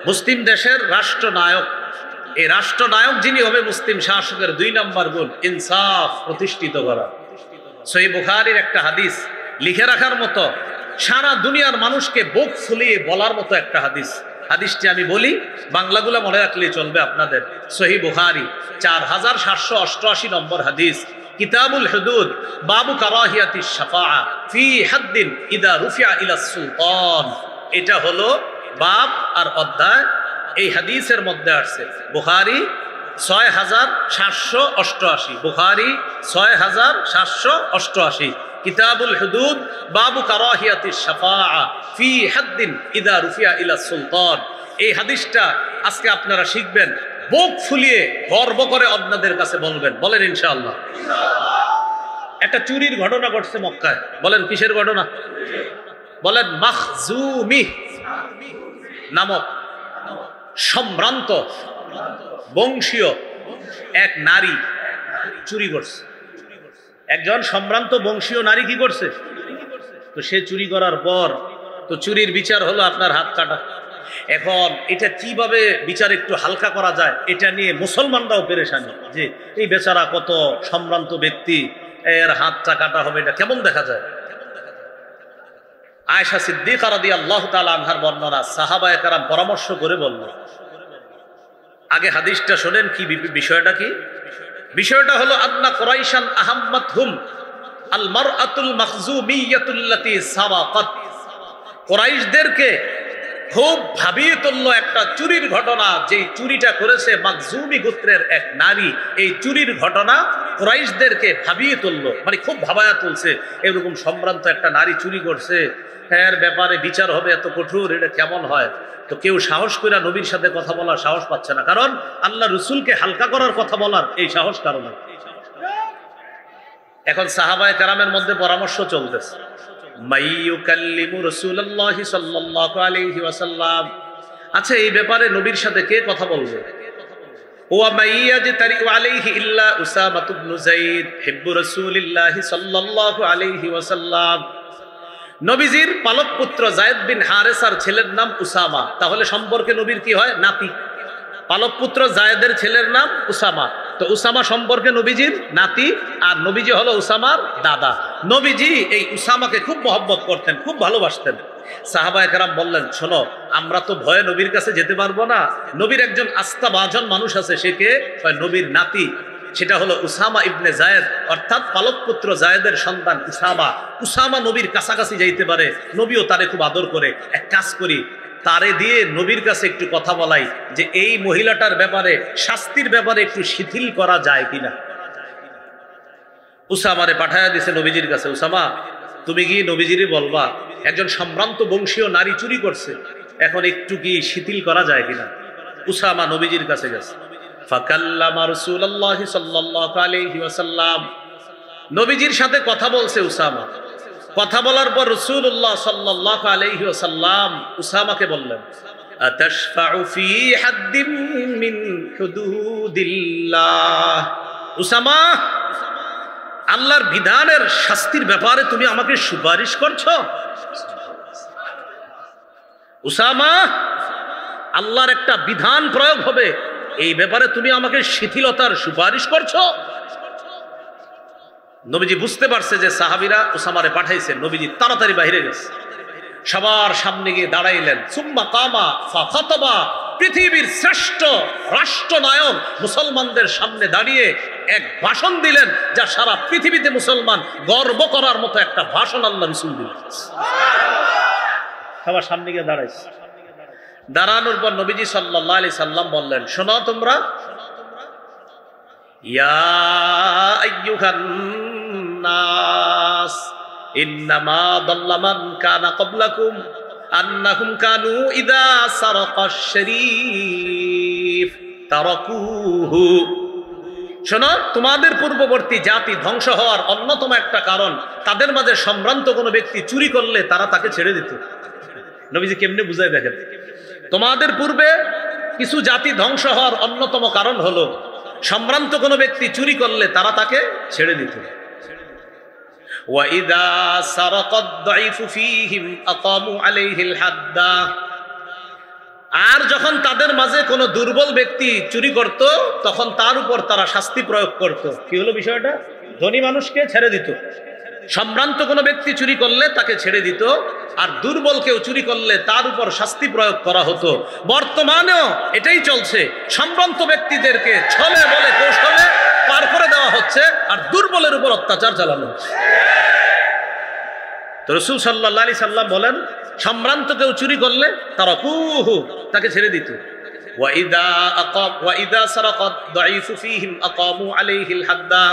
A: মুসলিম দেশের রাষ্ট্রনায়ক, এই রাষ্ট্রনায়ক যিনি হবে মুসলিম শাসকের 2 নম্বর গুণ ইনসাফ প্রতিষ্ঠিত করা। সহিহ বুখারীর একটা হাদিস লিখে রাখার মতো, সারা দুনিয়ার মানুষকে বুক ফুলিয়ে বলার মতো একটা হাদিস। হাদিসটি আমি বলি, বাংলাগুলো মনে রাখলেই চলবে আপনাদের। সহিহ বুখারী 4788 নম্বর হাদিস। কিতাবুল হুদুদ বাবু কারাহিয়াতিশ শাফাআ ফি হাদ্দিন ইদা রুফিআ ইলা সুলতান। এটা হলো বাব আর অধ্যায়, এই হাদিসের মধ্যে আসছে। বুখারী 6788, বুখারী 6788, কিতাবুল হুদুদ বাবু কারাহিয়াতিশ শাফাআ ফি হাদ্দিন ইদা রুফিআ ইলা সুলতান। এই হাদিসটা আজকে আপনারা শিখবেন, বুক ফুলিয়ে গর্ব করে অন্যদের কাছে বলবেন। বলেন ইনশাআল্লাহ। একটা চুরির ঘটনা ঘটছে মক্কায়। বলেন কিসের ঘটনা? বলেন মাখজুমি নামক সম্ভ্রান্ত বংশীয় এক নারী চুরি করছে। একজন সম্ভ্রান্ত বংশীয় নারী কি করছে? তো সে চুরি করার পর তো চুরির বিচার হলো আপনার হাত কাটা। এখন এটা কিভাবে বিচার একটু হালকা করা যায়, এটা নিয়ে মুসলমানরাও পেরেশানি যে এই বেচারা কত সম্ভ্রান্ত ব্যক্তি, এর হাতটা কাটা হবে, এটা কেমন দেখা যায়। আয়েশা সিদ্দিকা রাদিয়াল্লাহু তাআলা আনহার বর্ণনা, সাহাবায়ে কেরাম পরামর্শ করে বলল, আগে হাদিসটা শোনেন কি বিষয়টা কি। বিষয়টা হলো আন্না কুরাইশান আহাম্মাতহুম আল মারআতুল মাখজুমিয়াতুল্লাতী সাবাকাত। কুরাইশদেরকে খুব ভাবিয়ে তুলল একটা চুরির ঘটনা, যেই চুরিটা করেছে মাখজুমি গোত্রের এক নারী। এই চুরির ঘটনা কুরাইশদেরকে ভাবিয়ে তুলল, মানে খুব ভাবায়া তুলছে। এরকম সম্ভ্রান্ত একটা নারী চুরি করছে, এর ব্যাপারে বিচার হবে এত কঠোর, এটা কেমন হয়। তো কেউ সাহস করে নবীর সাথে কথা বলার সাহস পাচ্ছে না, কারণ আল্লাহ রসুলকে হালকা করার কথা বলার এই সাহস কারণে। এখন সাহাবায়ে কেরামের মধ্যে পরামর্শ চলতেছে, মাইয়ুকাল্লিমু রাসূলুল্লাহি সাল্লাল্লাহু আলাইহি ওয়াসাল্লাম, আচ্ছা এই ব্যাপারে নবীর সাথে কে কথা বলবে? ওয়া মাইয়াজতারি আলাইহি ইল্লা উসামা ইবনে যায়েদ হিব্বু রাসূলিল্লাহি সাল্লাল্লাহু আলাইহি ওয়াসাল্লাম। নবীজির পালক পুত্র যায়েদ বিন হারেসার ছেলের নাম উসামা, তাহলে সম্পর্কে নবীর কি হয়? নাতি। পালক পুত্র যায়েদের ছেলের নাম উসামা, তো উসামা সম্পর্কে নবীজির নাতি, আর নবীজি হলো উসামার দাদা। নবীজি এই উসামাকে খুব মহব্বত করতেন, খুব ভালোবাসতেন। সাহাবায়ে কেরাম বললেন, শোনো, আমরা তো ভয়ে নবীর কাছে যেতে পারবো না, নবীর একজন আস্থাভাজন মানুষ আছে, সে কে? নবীর নাতি, সেটা হলো উসামা ইবনে যায়েদ, অর্থাৎ পালক পুত্র যায়েদের সন্তান উসামা। উসামা নবীর কাছাকাছি যাইতে পারে, নবীও তারে খুব আদর করে। এক কাজ করি, তারে দিয়ে নবীর কাছে একটু কথা বলাই যে এই মহিলাটার ব্যাপারে, শাস্তির ব্যাপারে একটু শিথিল করা যায় কিনা। উসামারে পাঠায়া দিছে নবীজির কাছে, উসামা তুমি কি নবীজিরে বলবা একজন সম্ভ্রান্ত বংশীয় নারী চুরি করছে, এখন একটু কি শিথিল করা যায় কিনা। উসামা নবীজির কাছে গেছে, ফাকাল্লামা রাসূলুল্লাহি সাল্লাল্লাহু আলাইহি ওয়াসাল্লাম, নবীজির সাথে কথা বলছে উসামা। কথা বলার পর রাসূলুল্লাহ সাল্লাল্লাহু আলাইহি ওয়াসাল্লাম উসামাকে বললেন, আতাশফাউ ফি হাদ্দিন মিন হুদুদিল্লাহ। উসামা, আল্লাহর বিধানের শাস্তির ব্যাপারে তুমি আমাকে সুপারিশ করছো? উসামা, আল্লাহর একটা বিধান প্রয়োগ হবে, এই ব্যাপারে তুমি আমাকে শিথিলতার সুপারিশ করছো? নবীজি বুঝতে পারছে যে সাহাবীরা উসামারে পাঠাইছে, নবীজি তাড়াতাড়ি বাইরে গেছে, সবার সামনে গিয়ে দাঁড়াইলেন। সুম্মা কামা ফাখাতাবা, পৃথিবীর শ্রেষ্ঠ রাষ্ট্রনায়ক মুসলমানদের সামনে দাঁড়িয়ে এক ভাষণ দিলেন, যা সারা পৃথিবীতে মুসলমান গর্ব করার মতো একটা ভাষণ আল্লাহ রাসূল দিলেন। সবার সামনে গিয়ে দাঁড়াইছে। দাঁড়ানোর পর নবীজি সাল্লাল্লাহু আলাইহি সাল্লাম বললেন, শোনো তোমরা, ইয়া আইয়ুহান নাস ইন্নামা দাল্লা মান কানা ক্বাবলাকুম আন্নাহুম কানু ইযা সারাকাশ শরীফ তারাকুহু। শোনো, তোমাদের পূর্ববর্তী জাতি ধ্বংস হওয়ার অন্যতম একটা কারণ, তাদের মাঝে সম্ভ্রান্ত কোনো ব্যক্তি চুরি করলে তারা তাকে ছেড়ে দিত। নবীজি কেমনে বুঝায় দেখেন, তোমাদের পূর্বে কিছু জাতি ধ্বংস হওয়ার অন্যতম কারণ হলো সম্ভ্রান্ত কোনো ব্যক্তি চুরি করলে তারা তাকে ছেড়ে দিত। وَإِذَا سَرَقَ الضَّعِيفُ فِيهِمْ أَقَامُوا عَلَيْهِ الْحَدَّ। আর যখন তাদের মাঝে কোনো দুর্বল ব্যক্তি চুরি করত, তখন তার উপর তারা শাস্তি প্রয়োগ করত। কি হলো বিষয়টা? ধনী মানুষকে ছেড়ে দিত, সম্ভ্রান্ত কোনো ব্যক্তি চুরি করলে তাকে ছেড়ে দিত, আর দুর্বল কেউ চুরি করলে তার উপর শাস্তি প্রয়োগ করা হতো। বর্তমানেও এটাই চলছে, সম্ভ্রান্ত ব্যক্তিদেরকে ছলে বলে কৌশলে পার করে দেওয়া হচ্ছে আর দুর্বলের উপর অত্যাচার চালানো হচ্ছে। তো রাসূল সাল্লাল্লাহু আলাইহি সাল্লাম বলেন, সম্ভ্রান্ত কেউ চুরি করলে তারাকুহু, তাকে ছেড়ে দিত। ওয়াইদা সারাকাত দাঈফু ফীহিম আকামু আলাইহিল হাদ্দা,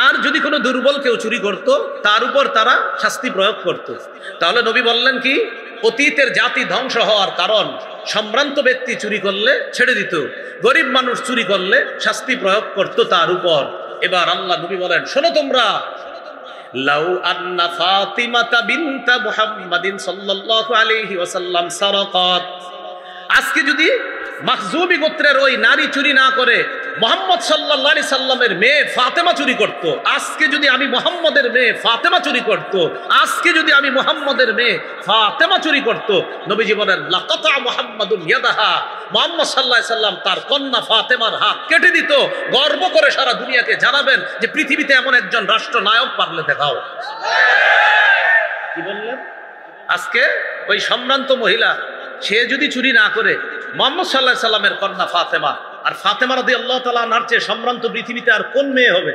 A: আর যদি কোনো দুর্বল কেউ চুরি করত তার উপর তারা শাস্তি প্রয়োগ করত। তাহলে নবী বললেন কি, অতীতের জাতি ধ্বংস হওয়ার কারণ সম্ভ্রান্ত ব্যক্তি চুরি করলে ছেড়ে দিত, গরিব মানুষ চুরি করলে শাস্তি প্রয়োগ করত তার উপর। এবার আল্লাহ নবী বলেন, শোনো তোমরা, লাউ আন্না ফাতিমাতা বিনতা মুহাম্মাদিন সাল্লাল্লাহু আলাইহি ওয়াসাল্লাম সারাকাত, আজকে যদি মাখজুমি গোত্রের ওই নারী চুরি না করে মুহাম্মদ সাল্লাল্লাহু আলাইহি সাল্লামের মেয়ে ফাতেমা চুরি করত, আজকে যদি আমি মুহাম্মদের মেয়ে ফাতেমা চুরি করত, আজকে যদি আমি মুহাম্মদের মেয়ে ফাতেমা চুরি করত, নবীজি বলেন লাকাতা মুহাম্মাদুন ইয়াদাহা, মুহাম্মদ সাল্লাল্লাহু আলাইহি সাল্লাম তার কন্যা ফাতেমার হাত কেটে দিত। গর্ব করে সারা দুনিয়াকে জানাবেন যে পৃথিবীতে এমন একজন রাষ্ট্রনায়ক পারলে দেখাও। কি বললেন? আজকে ওই সম্ভ্রান্ত মহিলা সে যদি চুরি না করে মুহাম্মদ সাল্লাল্লাহু আলাইহি সাল্লামের কন্যা ফাতেমা, আর ফাতেমা রাদিয়াল্লাহু তাআলা আনহার চেয়ে সম্ভ্রান্ত পৃথিবীতে আর কোন মেয়ে হবে?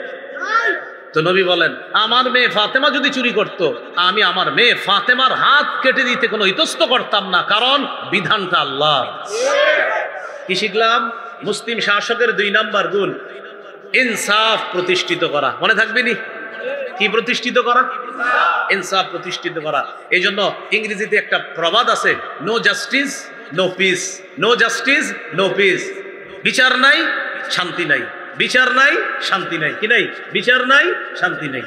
A: তো নবী বলেন, আমার মেয়ে ফাতেমা যদি চুরি করত, আমি আমার মেয়ে ফাতেমার হাত কেটে দিতে কোনো ইতস্ত করতাম না, কারণ বিধানটা আল্লাহ। কি শিখলাম? মুসলিম শাসকের 2 নাম্বার গুণ ইনসাফ প্রতিষ্ঠিত করা। মনে থাকবে নি? কি প্রতিষ্ঠিত করা? ইনসাফ প্রতিষ্ঠিত করা। এই জন্য ইংরেজিতে একটা প্রবাদ আছে, no justice no peace, no justice no peace. বিচার নাই শান্তি নাই, বিচার নাই শান্তি নাই। কি নাই? বিচার নাই শান্তি নাই।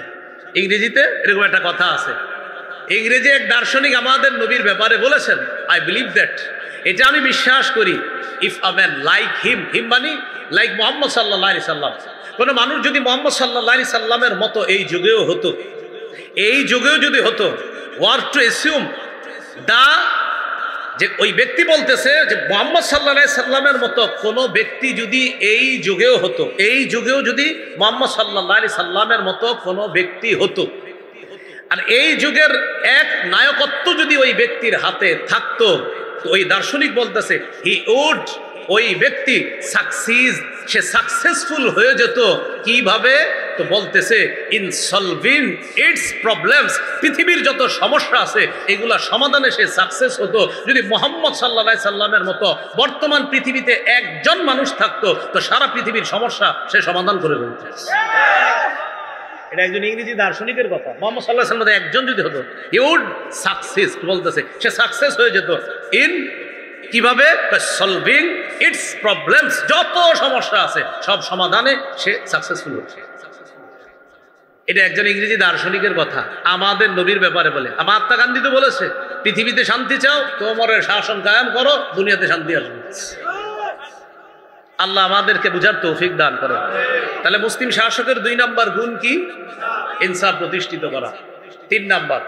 A: ইংরেজিতে এরকম একটা কথা আছে। ইংরেজি এক দার্শনিক আমাদের নবীর ব্যাপারে বলেছেন, আই বিলিভ দ্যাট, এটা আমি বিশ্বাস করি, if a man like him, him মানে লাইক মুহাম্মদ সাল্লাল্লাহু আলাইহি সাল্লাম, কোন মানুষ যদি মুহাম্মদ সাল্লাল্লাহু আলাইহি সাল্লামের মতো এই যুগেও হতো, এই যুগেও যদি হতো, ওয়ার টু অ্যাসিউম দা, যে ওই ব্যক্তি বলতেছে যে মুহাম্মদ সাল্লাল্লাহু আলাইহি সাল্লামের মতো কোন ব্যক্তি যদি এই যুগেও হতো, এই যুগেও যদি মুহাম্মদ সাল্লাল্লাহু আলাইহি সাল্লামের মতো কোন ব্যক্তি হতো, আর এই যুগের এক নায়কত্ব যদি ওই ব্যক্তির হাতে থাকতো, তো ওই দার্শনিক বলতেছে হি উড, ওই ব্যক্তি সাকসিস, সে সাকসেসফুল হয়ে যেত। কিভাবে? তো বলতেছে ইন সলভিং ইটস প্রবলেমস, পৃথিবীর যত সমস্যা আছে এগুলা সমাধানে সে সাকসেস হতো। যদি মুহাম্মদ সাল্লাল্লাহু আলাইহি সাল্লামের মতো বর্তমান পৃথিবীতে একজন মানুষ থাকতো, তো সারা পৃথিবীর সমস্যা সে সমাধান করে ফেলত। এটা একজন ইংরেজি দার্শনিকের কথা। মুহাম্মদ সাল্লাল্লাহু আলাইহি সাল্লামের একজন যদি হতো, হি উড সাকসেস, বলতেছে সে সাকসেস হয়ে যেত। ইন কিভাবে? সলভিং ইটস প্রবলেমস, যত সমস্যা আছে সব সমাধানে সে সাকসেসফুল হচ্ছে। এটা একজন ইংরেজি দার্শনিকের কথা আমাদের নবীর ব্যাপারে বলে। মহাত্মা গান্ধী তো বলেছে, পৃথিবীতে শান্তি চাও তো ওমরের শাসন কায়েম করো, দুনিয়াতে শান্তি আসবে। আল্লাহ আমাদেরকে বুঝার তৌফিক দান করে। তাহলে মুসলিম শাসকের 2 নাম্বার গুণ কি? ইনসাফ প্রতিষ্ঠিত করা। 3 নাম্বার,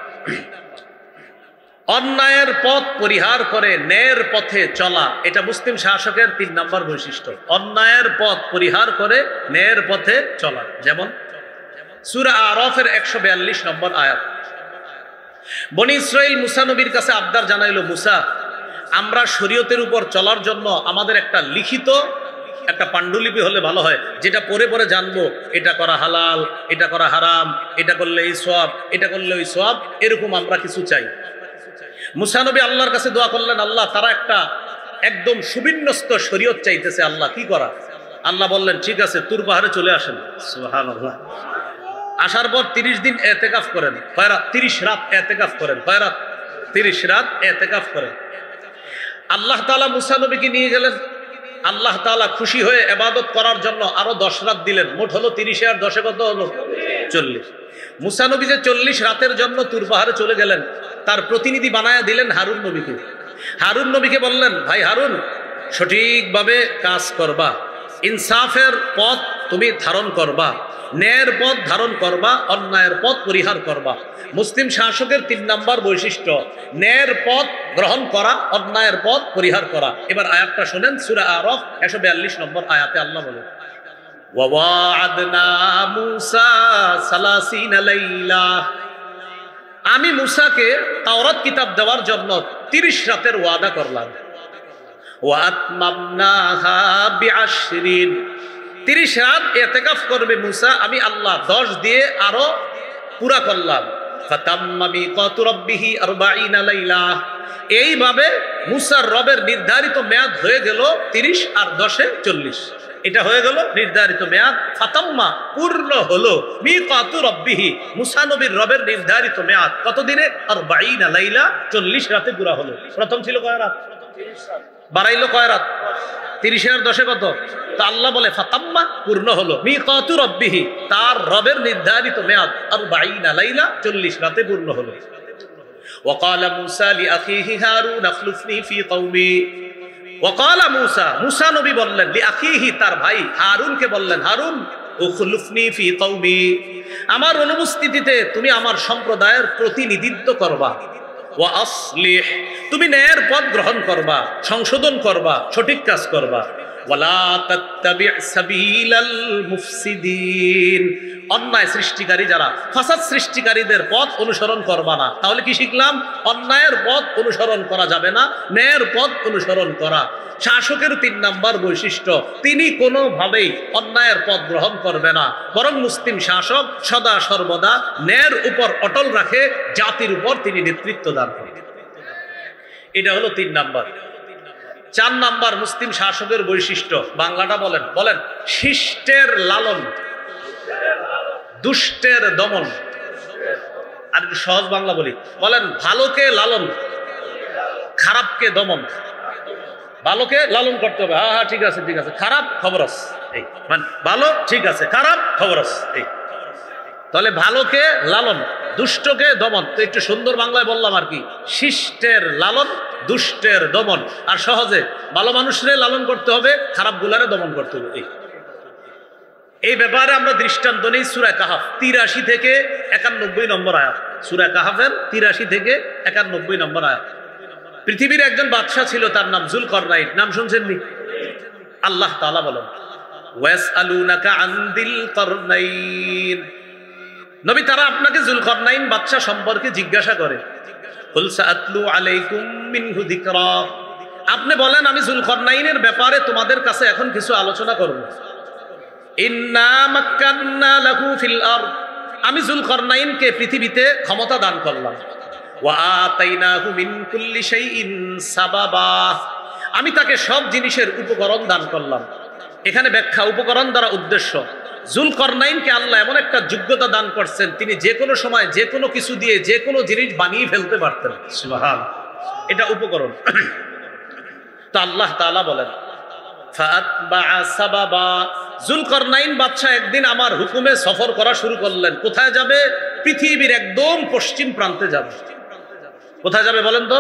A: অন্যায়ের পথ পরিহার করে ন্যায়ের পথে চলা। এটা মুসলিম শাসকের 3 নাম্বার বৈশিষ্ট্য, অন্যায়ের পথ পরিহার করে ন্যায়ের পথে চলা। যেমন সূরা আরাফের 142 নম্বর আয়াত, বনি ইসরাইল মুসা নবীর কাছে আবদার জানাইলো, মুসা, আমরা শরীয়তের উপর চলার জন্য আমাদের একটা লিখিত একটা পাণ্ডুলিপি হলে ভালো হয়, যেটা পরে পরে জানবো এটা করা হালাল, এটা করা হারাম, এটা করলে এই সওয়াব, এটা করলে ওই সওয়াব, এরকম আমরা কিছু চাই। মুসা নবী আল্লাহর কাছে দোয়া করলেন, আল্লাহ তারা একটা একদম সুবিন্যস্ত শরীয়ত চাইতেছে, আল্লাহ কি করা? আল্লাহ বললেন, ঠিক আছে, তুর পাহাড়ে চলে আসেন। সুবহানাল্লাহ। আসার পর 30 দিন এতেকাফ করেন, 30 রাত এতেকাফ করেন, 30 রাত এতেকাফ করেন। আল্লাহ তাআলা মুসা নবীকে নিয়ে গেলেন। আল্লাহ তাআলা খুশি হয়ে ইবাদত করার জন্য আরো 10 রাত দিলেন। মোট হলো 30 আর 10 কত হলো? 40। মুসা নবী যে 40 রাতের জন্য তুর পাহাড়ে চলে গেলেন, তার প্রতিনিধি বানায়া দিলেন হারুন নবীকে। হারুন নবীকে বললেন, ভাই হারুন, সঠিকভাবে কাজ করবা, ইনসাফের পথ তুমি ধারণ করবা, ন্যায়ের পথ ধারণ করবা, অন্যায়ের পথ পরিহার করবা। মুসলিম শাসকের 3 নাম্বার বৈশিষ্ট্য, ন্যায়ের পথ গ্রহণ করা, অন্যায়ের পথ পরিহার করা। এবার আয়াতটা শুনেন, সূরা আরাফ 142 নম্বর আয়াতে আল্লাহ বলেন, ওয়া'আদনা মূসা 30 লাইলা, আমি মূসাকে তাওরাত কিতাব দেওয়ার জন্য 30 রাতের ওয়াদা করলাম। ওয়া আতমামনাহা বি'আশরিন, 30 রাত ইতিকাফ করবে মুসা, আমি আল্লাহ 10 দিয়ে আরো পুরা করলাম। ফাতাম্মা মিকাতু রাব্বিহি 40 লাইলা। এইভাবে মুসার রবের নির্ধারিত মেয়াদ হয়ে গেল 30 আর 10 40। এটা হয়ে গেল নির্ধারিত মেয়াদ। ফাতাম্মা পূর্ণ হলো মিকাতু রাব্বিহি, মুসা নবীর রবের নির্ধারিত মেয়াদ কত দিনে? 40 লাইলা, 40 রাতে পুরা হলো। প্রথম ছিল কয় রাত? 30 রাত। বাড়াইলো কয় রাত? 30 আর 10 কত? তা আল্লাহ বলে ফাতাম্মা পূর্ণ হলো মিকাতু রাব্বিহি, তার রবের নির্ধারিত মেয়াদ 40 লাইলা, 40 রাতে পূর্ণ হলো। ওয়াকালা মুসা লিআখিহি হারুন আখলুফনি ফি কওমি। ওয়াকালা মুসা, মুসা নবী বললেন লিআখিহি, তার ভাই হারুনকে বললেন, হারুন উখলুফনি ফি কওমি, আমার অনুপস্থিতিতে তুমি আমার সম্প্রদায়ের প্রতিনিধিত্ব করবা। ওয়া আসলিহ, তুমি ন্যায়ের পথ গ্রহণ করবা, সংশোধন করবা, সঠিক কাজ করবা। ওয়ালা তাত্তাবি' সাবিলাল মুফসিদিন, অন্যায় সৃষ্টিকারী যারা, ফাসাদ সৃষ্টিকারীদের পথ অনুসরণ করবা না। তাহলে কি শিখলাম? অন্যায়ের পথ অনুসরণ করা যাবে না, ন্যায়ের পথ অনুসরণ করা। শাসকের 3 নাম্বার বৈশিষ্ট্য, তিনি কোনোভাবেই অন্যায়ের পথ গ্রহণ করবে না, বরং মুসলিম শাসক সদা সর্বদা ন্যায়ের উপর অটল রাখে, জাতির উপর তিনি নেতৃত্ব দান করেন। এটা হলো 3 নাম্বার। 4 নাম্বার মুসলিম শাসকের বৈশিষ্ট্য, বাংলাটা বলেন, বলেন, শিষ্টের লালন, দুষ্টের দমন। আর একটু সহজ বাংলা বলি, বলেন, ভালোকে লালন, খারাপকে দমন। ভালোকে লালন করতে হবে, হ্যাঁ হ্যাঁ ঠিক আছে ঠিক আছে, খারাপ খবর আছে, এই মানে ভালো ঠিক আছে, খারাপ খবর আছে, এই। তাহলে ভালোকে লালন, দুষ্টকে দমন। তো একটু সুন্দর বাংলায় বললাম আর কি, শিষ্টের লালন, দুষ্টের দমন। আর সহজে ভালো মানুষরে লালন করতে হবে, খারাপ গুলারে দমন করতে হবে। এই ব্যাপারে আমরা দৃষ্টান্ত নেই সূরা কাহাফ 83 থেকে 91 নম্বর আয়াত। সূরা কাহাফের 83 থেকে 91 নম্বর আয়াত। পৃথিবীর একজন বাদশা ছিল, তার নাম যুলকরনাইন। নাম শুনছেন নি? আল্লাহ তাআলা বলেন, ওয়াসআলুনাকা আন যিল করনাইন, নবী তারা আপনাকে যুলকরনাইন বাদশা সম্পর্কে জিজ্ঞাসা করে। কুল সাআতলু আলাইকুম মিনহু যিকরা, আপনি বলেন আমি যুলকরনাইনের ব্যাপারে তোমাদের কাছে এখন কিছু আলোচনা করব। ইন্না মাক্কান্না লাহু ফিল আরদ, আমি যুলকরনাইনকে পৃথিবীতে ক্ষমতা দান করলাম। ওয়া আতাইনাহু মিন কুল্লি শাইইন সাবাবা, আমি তাকে সব জিনিসের উপকরণ দান করলাম। এখানে ব্যাখ্যা, উপকরণ দ্বারা উদ্দেশ্য, যুলকরনাইনকে আল্লাহ এমন একটা যোগ্যতা দান করছেন, তিনি যে কোনো সময় যে কোনো কিছু দিয়ে যে কোনো জিনিস বানিয়ে ফেলতে পারতেন। সুবহান, এটা উপকরণ। তো আল্লাহ তাআলা বলেন, ফাআতবাআ সাবাবা, যুলকরনাইন বাদশা একদিন আমার হুকুমে সফর করা শুরু করলেন। কোথায় যাবে? পৃথিবীর একদম পশ্চিম প্রান্তে যাবে। কোথায় যাবে বলেন তো?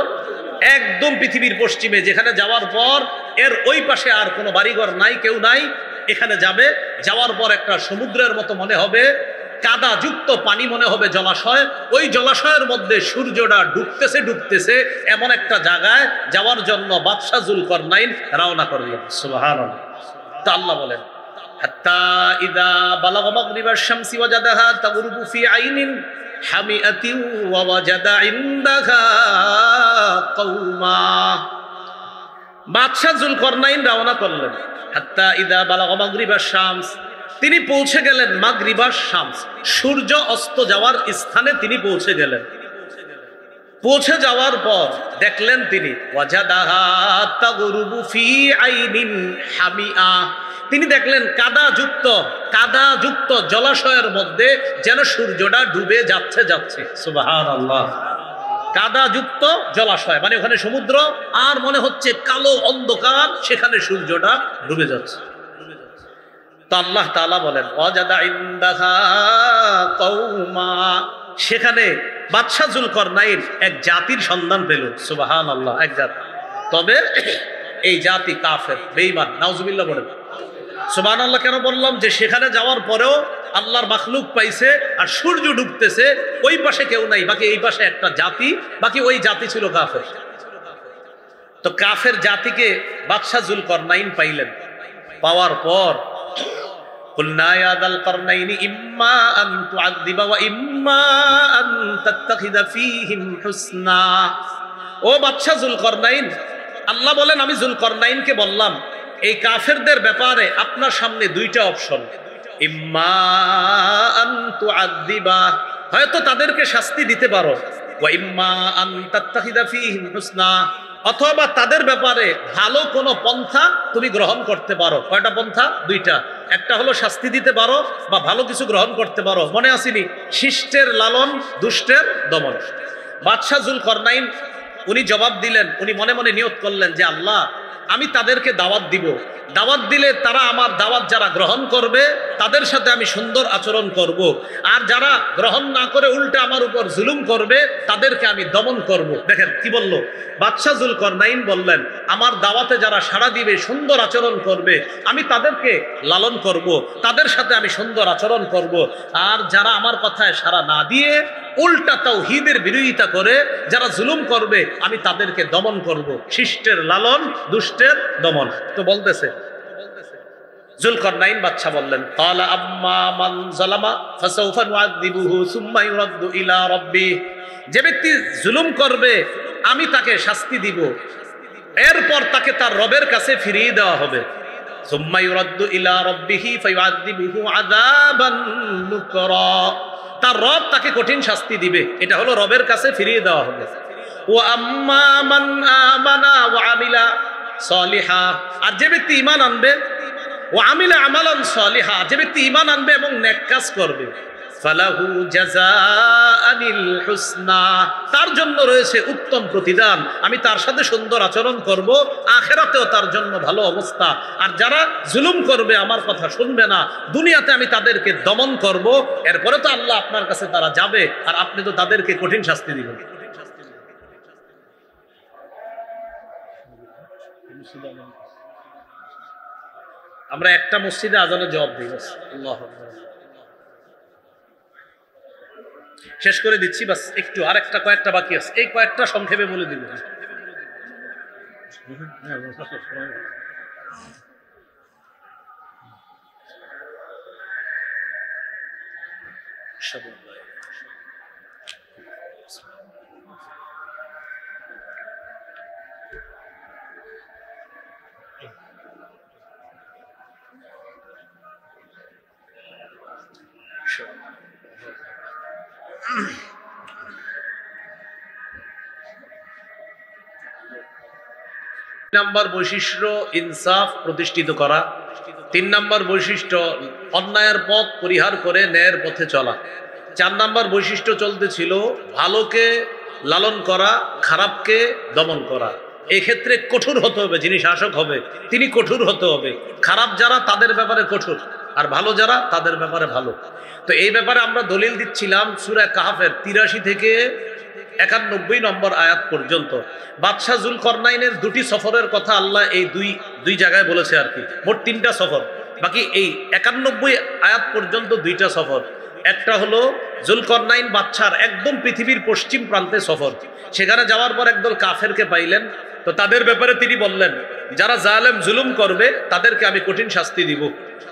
A: একদম পৃথিবীর পশ্চিমে, যেখানে যাওয়ার পর এর ওই পাশে আর কোনো বাড়িঘর নাই, কেউ নাই। এখানে যাবে, যাওয়ার পর একটা সমুদ্রের মতো মনে হবে, কাদা যুক্ত পানি মনে হবে, জলাশয়। ওই জলাশয়ের মধ্যে সূর্যটা ডুবতেছে ডুবতেছে, এমন একটা জায়গায় যাওয়ার জন্য বাদশা যুলকরনাইন রওনা করলেন। সুবহানাল্লাহ। তা আল্লাহ বলেন, হাত্তা ইযা বালাগা মাগরিবাশ শামসি ওয়াজাদাহা তাগরুবু ফি আইনিন হামিআতিন ওয়া ওয়াজাদা ইনদাহা কওমা। বাদশা যুলকরনাইন রওনা করলেন। হাত্তা ইযা বালাগা মাগরিবাশ শামস, তিনি পৌঁছে গেলেন মাগরিবাশ শামস, সূর্য অস্ত যাওয়ার স্থানে তিনি পৌঁছে গেলেন। পৌঁছে যাওয়ার পর দেখলেন তিনি ওয়াজাদাহা তাগরুবু ফি আইনিন হামিআ, তিনি দেখলেন কাদাযুক্ত জলাশয়ের মধ্যে যেন সূর্যটা ডুবে যাচ্ছে যাচ্ছে। সুবহানাল্লাহ। কাদাযুক্ত জলাশয় মানে ওখানে সমুদ্র, আর মনে হচ্ছে কালো অন্ধকার, সেখানে সূর্যটা ডুবে যাচ্ছে। তো আল্লাহ তাআলা বলেন, ওয়াজাদা ইনদাহা কওমা, সেখানে বাদশা যুলকরনাইন এক জাতির সন্ধান পেল। সুবহানাল্লাহ, এক জাতি। তবে এই জাতি কাফের, বেঈমান। নাউজুবিল্লাহ বলেন। সুবহানাল্লাহ কেন বললাম? যে সেখানে যাওয়ার পরেও আল্লাহর মাখলুক পাইছে, আর সূর্য ডুবতেছে, ওই পাশে কেউ নাই, বাকি এই পাশে একটা জাতি, বাকি ওই জাতি ছিল কাফের। তো কাফের জাতিকে বাদশা যুলকরনাইন পাইলেন। পাওয়ার পর কুলনা ইয়া যাল করনাইনি ইম্মা আন তুআযযিবা ওয়া ইম্মা আন তাত্তাখিযা ফীহিম হুসনা। ও বাদশা যুলকরনাইন, আল্লাহ বলেন আমি যুলকরনাইনকে বললাম এই কাফেরদের ব্যাপারে আপনার সামনে দুইটা অপশন, ইম্মা আন তুআদ্দিবা, হয়তো তাদেরকে শাস্তি দিতে পারো, ওয়া ইম্মা আন তাত্তাখিদা ফীহিম হুসনা, অথবা তাদের ব্যাপারে ভালো কোনো পন্থা তুমি গ্রহণ করতে পারো। কয়টা পন্থা? দুইটা। একটা হলো শাস্তি দিতে পারো বা ভালো কিছু গ্রহণ করতে পারো। মনে আসেনি? শিষ্টের লালন, দুষ্টের দমন। বাদশাহ জুলকরনাইন উনি জবাব দিলেন, উনি মনে মনে নিয়ত করলেন যে আল্লাহ, আমি তাদেরকে দাওয়াত দিব, দাওয়াত দিলে তারা আমার দাওয়াত যারা গ্রহণ করবে তাদের সাথে আমি সুন্দর আচরণ করব, আর যারা গ্রহণ না করে উল্টে আমার উপর জুলুম করবে তাদেরকে আমি দমন করব। দেখেন কি বলল বাদশাহ জুলকরনাইন, বললেন আমার দাওয়াতে যারা সাড়া দিবে, সুন্দর আচরণ করবে, আমি তাদেরকে লালন করব, তাদের সাথে আমি সুন্দর আচরণ করব, আর যারা আমার কথায় সাড়া না দিয়ে উল্টা তাওহীদের বিরোধিতা করে যারা জুলুম করবে আমি তাদেরকে দমন করব। শিষ্টের লালন, দুষ্টের দমন। তো বলতেছে জুলকরনাইন বাদশা বললেন, ক্বালা আম্মা মান যালামা ফাসাউফা নুআযিবুহু সুম্মা ইউরাদ্দু ইলা রাব্বিহি, যে ব্যক্তি জুলুম করবে আমি তাকে শাস্তি দিব, এরপর তাকে তার রবের কাছে ফিরিয়ে দেওয়া হবে। সুম্মা ইউরাদ্দু ইলা রাব্বিহি ফায়ুআযিবুহু আযাবান নুকরা, তার রব তাকে কঠিন শাস্তি দিবে, এটা হলো রবের কাছে ফিরিয়ে দেওয়া হবে। ওয়া আম্মা মান আমানা ওয়া আমিলা সলিহা, আর যে ব্যক্তি ঈমান আনবে, ওয়া আমিলা আমালান সলিহা, যে ব্যক্তি ঈমান আনবে এবং নেক কাজ করবে, ফালাহু জাযাআনিল হুসনা, তার জন্য রয়েছে উত্তম প্রতিদান, আমি তার সাথে সুন্দর আচরণ করব, আখিরাতেও তার জন্য ভালো অবস্থা। আর যারা জুলুম করবে, আমার কথা শুনবে না, দুনিয়াতে আমি তাদেরকে দমন করব, এরপরে তো আল্লাহ আপনার কাছে তারা যাবে, আর আপনি তো তাদেরকে কঠিন শাস্তি দিবেন। আমরা একটা মসজিদে আজানের জবাব দিই, আল্লাহু আকবার। শেষ করে দিচ্ছি, বাস একটু আরেকটা কয়েকটা বাকি আছে, এই কয়েকটা সংক্ষেপে বলে দিব। নাম্বার বৈশিষ্ট্য ইনসাফ প্রতিষ্ঠিত করা। 3 নম্বর বৈশিষ্ট্য অন্যায়ের পথ পরিহার করে ন্যায়ের পথে চলা। 4 নম্বর বৈশিষ্ট্য চলতেছিল ভালোকে লালন করা, খারাপকে দমন করা। এই ক্ষেত্রে কঠোর হতে হবে, যিনি শাসক হবে তিনি কঠোর হতে হবে। খারাপ যারা তাদের ব্যাপারে কঠোর, আর ভালো যারা তাদের ব্যাপারে ভালো। তো এই ব্যাপারে আমরা দলিল দিচ্ছিলাম সূরা কাহফের 83 থেকে 91 নম্বর আয়াত পর্যন্ত। বাদশাহ জুলকরনাইনের 2টি সফরের কথা আল্লাহ এই দুই জায়গায় বলেছে আর কি, মোট 3টা সফর। বাকি এই 91 আয়াত পর্যন্ত 2টা সফর। একটা হলো জুলকরনাইন বাদশার একদম পৃথিবীর পশ্চিম প্রান্তে সফর, সেখানে যাওয়ার পর একদল কাফেরকে পাইলেন। তো তাদের ব্যাপারে তিনি বললেন যারা জালেম জুলুম করবে তাদেরকে আমি কঠিন শাস্তি দিব।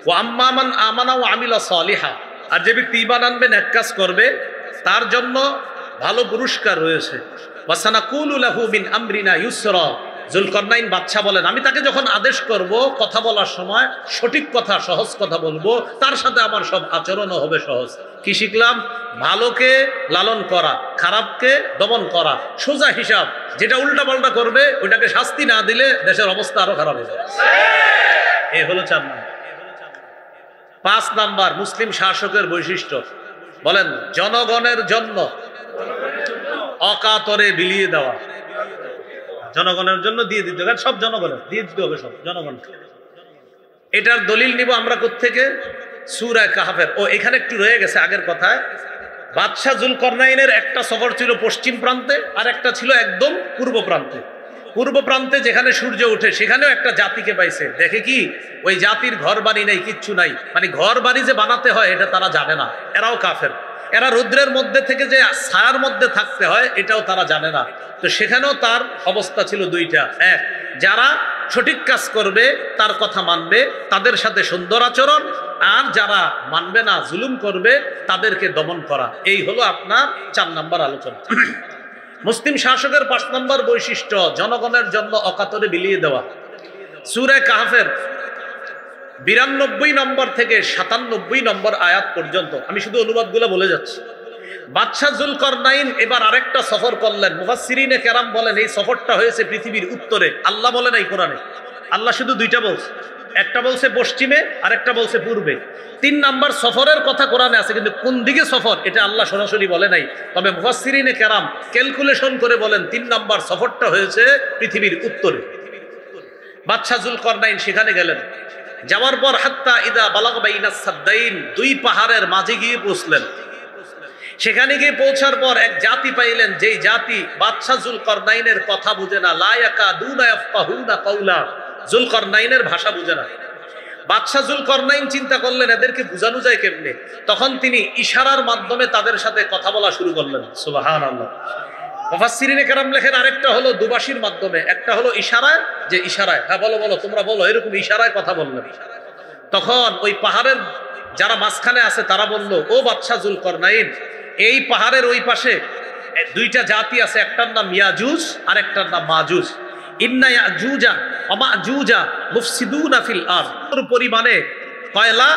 A: ও আম্মা মান আমানা ওয়া আমিলা সলিহা, আর যে ব্যক্তি ঈমান আনবে, নেক কাজ করবে, তার জন্য ভালো পুরস্কার রয়েছে। ওয়াসানাকুলু লাহু মিন আমরিনা ইউসরা, জুলকরনাইন বাদশা বলেন আমি তাকে যখন আদেশ করব কথা বলার সময় সঠিক কথা, সহজ কথা বলবো, তার সাথে আমার সব আচরণও হবে সহজ। কি শিখলাম? ভালোকে লালন করা, খারাপকে দমন করা, সোজা হিসাব। যেটা উল্টা পাল্টা করবে ওইটাকে শাস্তি না দিলে দেশের অবস্থা আরো খারাপ হবে। এই হলো 4 নম্বর। 5 নাম্বার মুসলিম শাসকের বৈশিষ্ট্য, বলেন জনগণের জন্য অকাতরে বিলিয়ে দেওয়া। জনগণের জন্য দিয়ে দিতে হবে, সব জনগণের দিয়ে দিতে হবে, সব জনগণ। এটার দলিল নিব আমরা কোত্থেকে? সূরা কাহফের। ও এখানে একটু রয়ে গেছে আগের কথায়। বাদশাহ জুলকরনাইনের একটা সফর ছিল পশ্চিম প্রান্তে, আর একটা ছিল একদম পূর্ব প্রান্তে। পূর্ব প্রান্তে যেখানে সূর্য ওঠে সেখানেও একটা জাতিকে পাইছে। দেখে কি ওই জাতির ঘর বাড়ি নাই, কিচ্ছু নাই, মানে ঘর বাড়ি যে বানাতে হয় এটা তারা জানে না। এরাও কাফের। এরা রৌদ্রের মধ্যে থেকে যে ছায়ার মধ্যে থাকতে হয় এটাও তারা জানে না। তো সেখানেও তার অবস্থা ছিল 2টা। এক, যারা সঠিক কাজ করবে তার কথা মানবে, তাদের সাথে সুন্দর আচরণ, আর যারা মানবে না, জুলুম করবে, তাদেরকে দমন করা। এই হলো আপনার 4 নম্বর আলোচনা। মুসলিম শাসকের 5 নম্বর বৈশিষ্ট্য জনগণের জন্য অকাতরে বিলিয়ে দেওয়া। সূরা কাহফের 92 নম্বর থেকে 97 নম্বর আয়াত পর্যন্ত আমি শুধু অনুবাদগুলো বলে যাচ্ছি। বাদশাহ যুলকারনাইন এবার আরেকটা সফর করলেন। মুফাসসিরিনে কেরাম বলেন এই সফরটা হয়েছে পৃথিবীর উত্তরে। আল্লাহ বলে নাই কোরআনে, আল্লাহ শুধু দুইটা বলছে, একটা বলছে পশ্চিমে আর একটা বলছে পূর্বে। 3 নাম্বার সফরের কথা কোরআনে আছে, কিন্তু কোন দিকে সফর এটা আল্লাহ সরাসরি বলে নাই। তবে মুফাসসিরিনে কেরাম ক্যালকুলেশন করে বলেন 3 নাম্বার সফরটা হয়েছে পৃথিবীর উত্তরে। বাদশাহ যুলকারনাইন সেখানে গেলেন। যাওয়ার পর হাত্তা ইদা বালাগ বাইনাস সাদ্দাইন, 2 পাহাড়ের মাঝে গিয়ে পৌঁছলেন। সেখানে গিয়ে পৌঁছার পর এক জাতি পাইলেন, যেই জাতি বাদশাহ যুলকারনাইনের কথা বুঝে না। লা ইয়াকাদুনা ইয়াফকাহুনা কাওলা, যুলকারনাইনের ভাষা বুঝে না। বাদশাহ যুলকারনাইন চিন্তা করলেন এদেরকে বুঝানো যায় কেমনে। তখন তিনি ইশারার মাধ্যমে তাদের সাথে কথা বলা শুরু করলেন। সুবহানাল্লাহ। মুফাসসিরিনে কেরাম লেখেন আরেকটা হলো দুবাসীর মাধ্যমে, একটা হলো ইশারায়, যে ইশারায় হ্যাঁ বলো বলো তোমরা বলো, এরকম ইশারায় কথা বললেন। তখন ওই পাহাড়ের যারা মাঝখানে আছে তারা বলল, ও বাদশাহ যুলকারনাইন, এই পাহাড়ের ওই পাশে 2টা জাতি আছে, একটার নাম ইয়াজুজ আর একটার নাম মাজুজ। ইন্না ইয়াজুজা ওয়া মাজুজা মুফসিদুনা ফিল আরদ, পরিমাণে কয়লা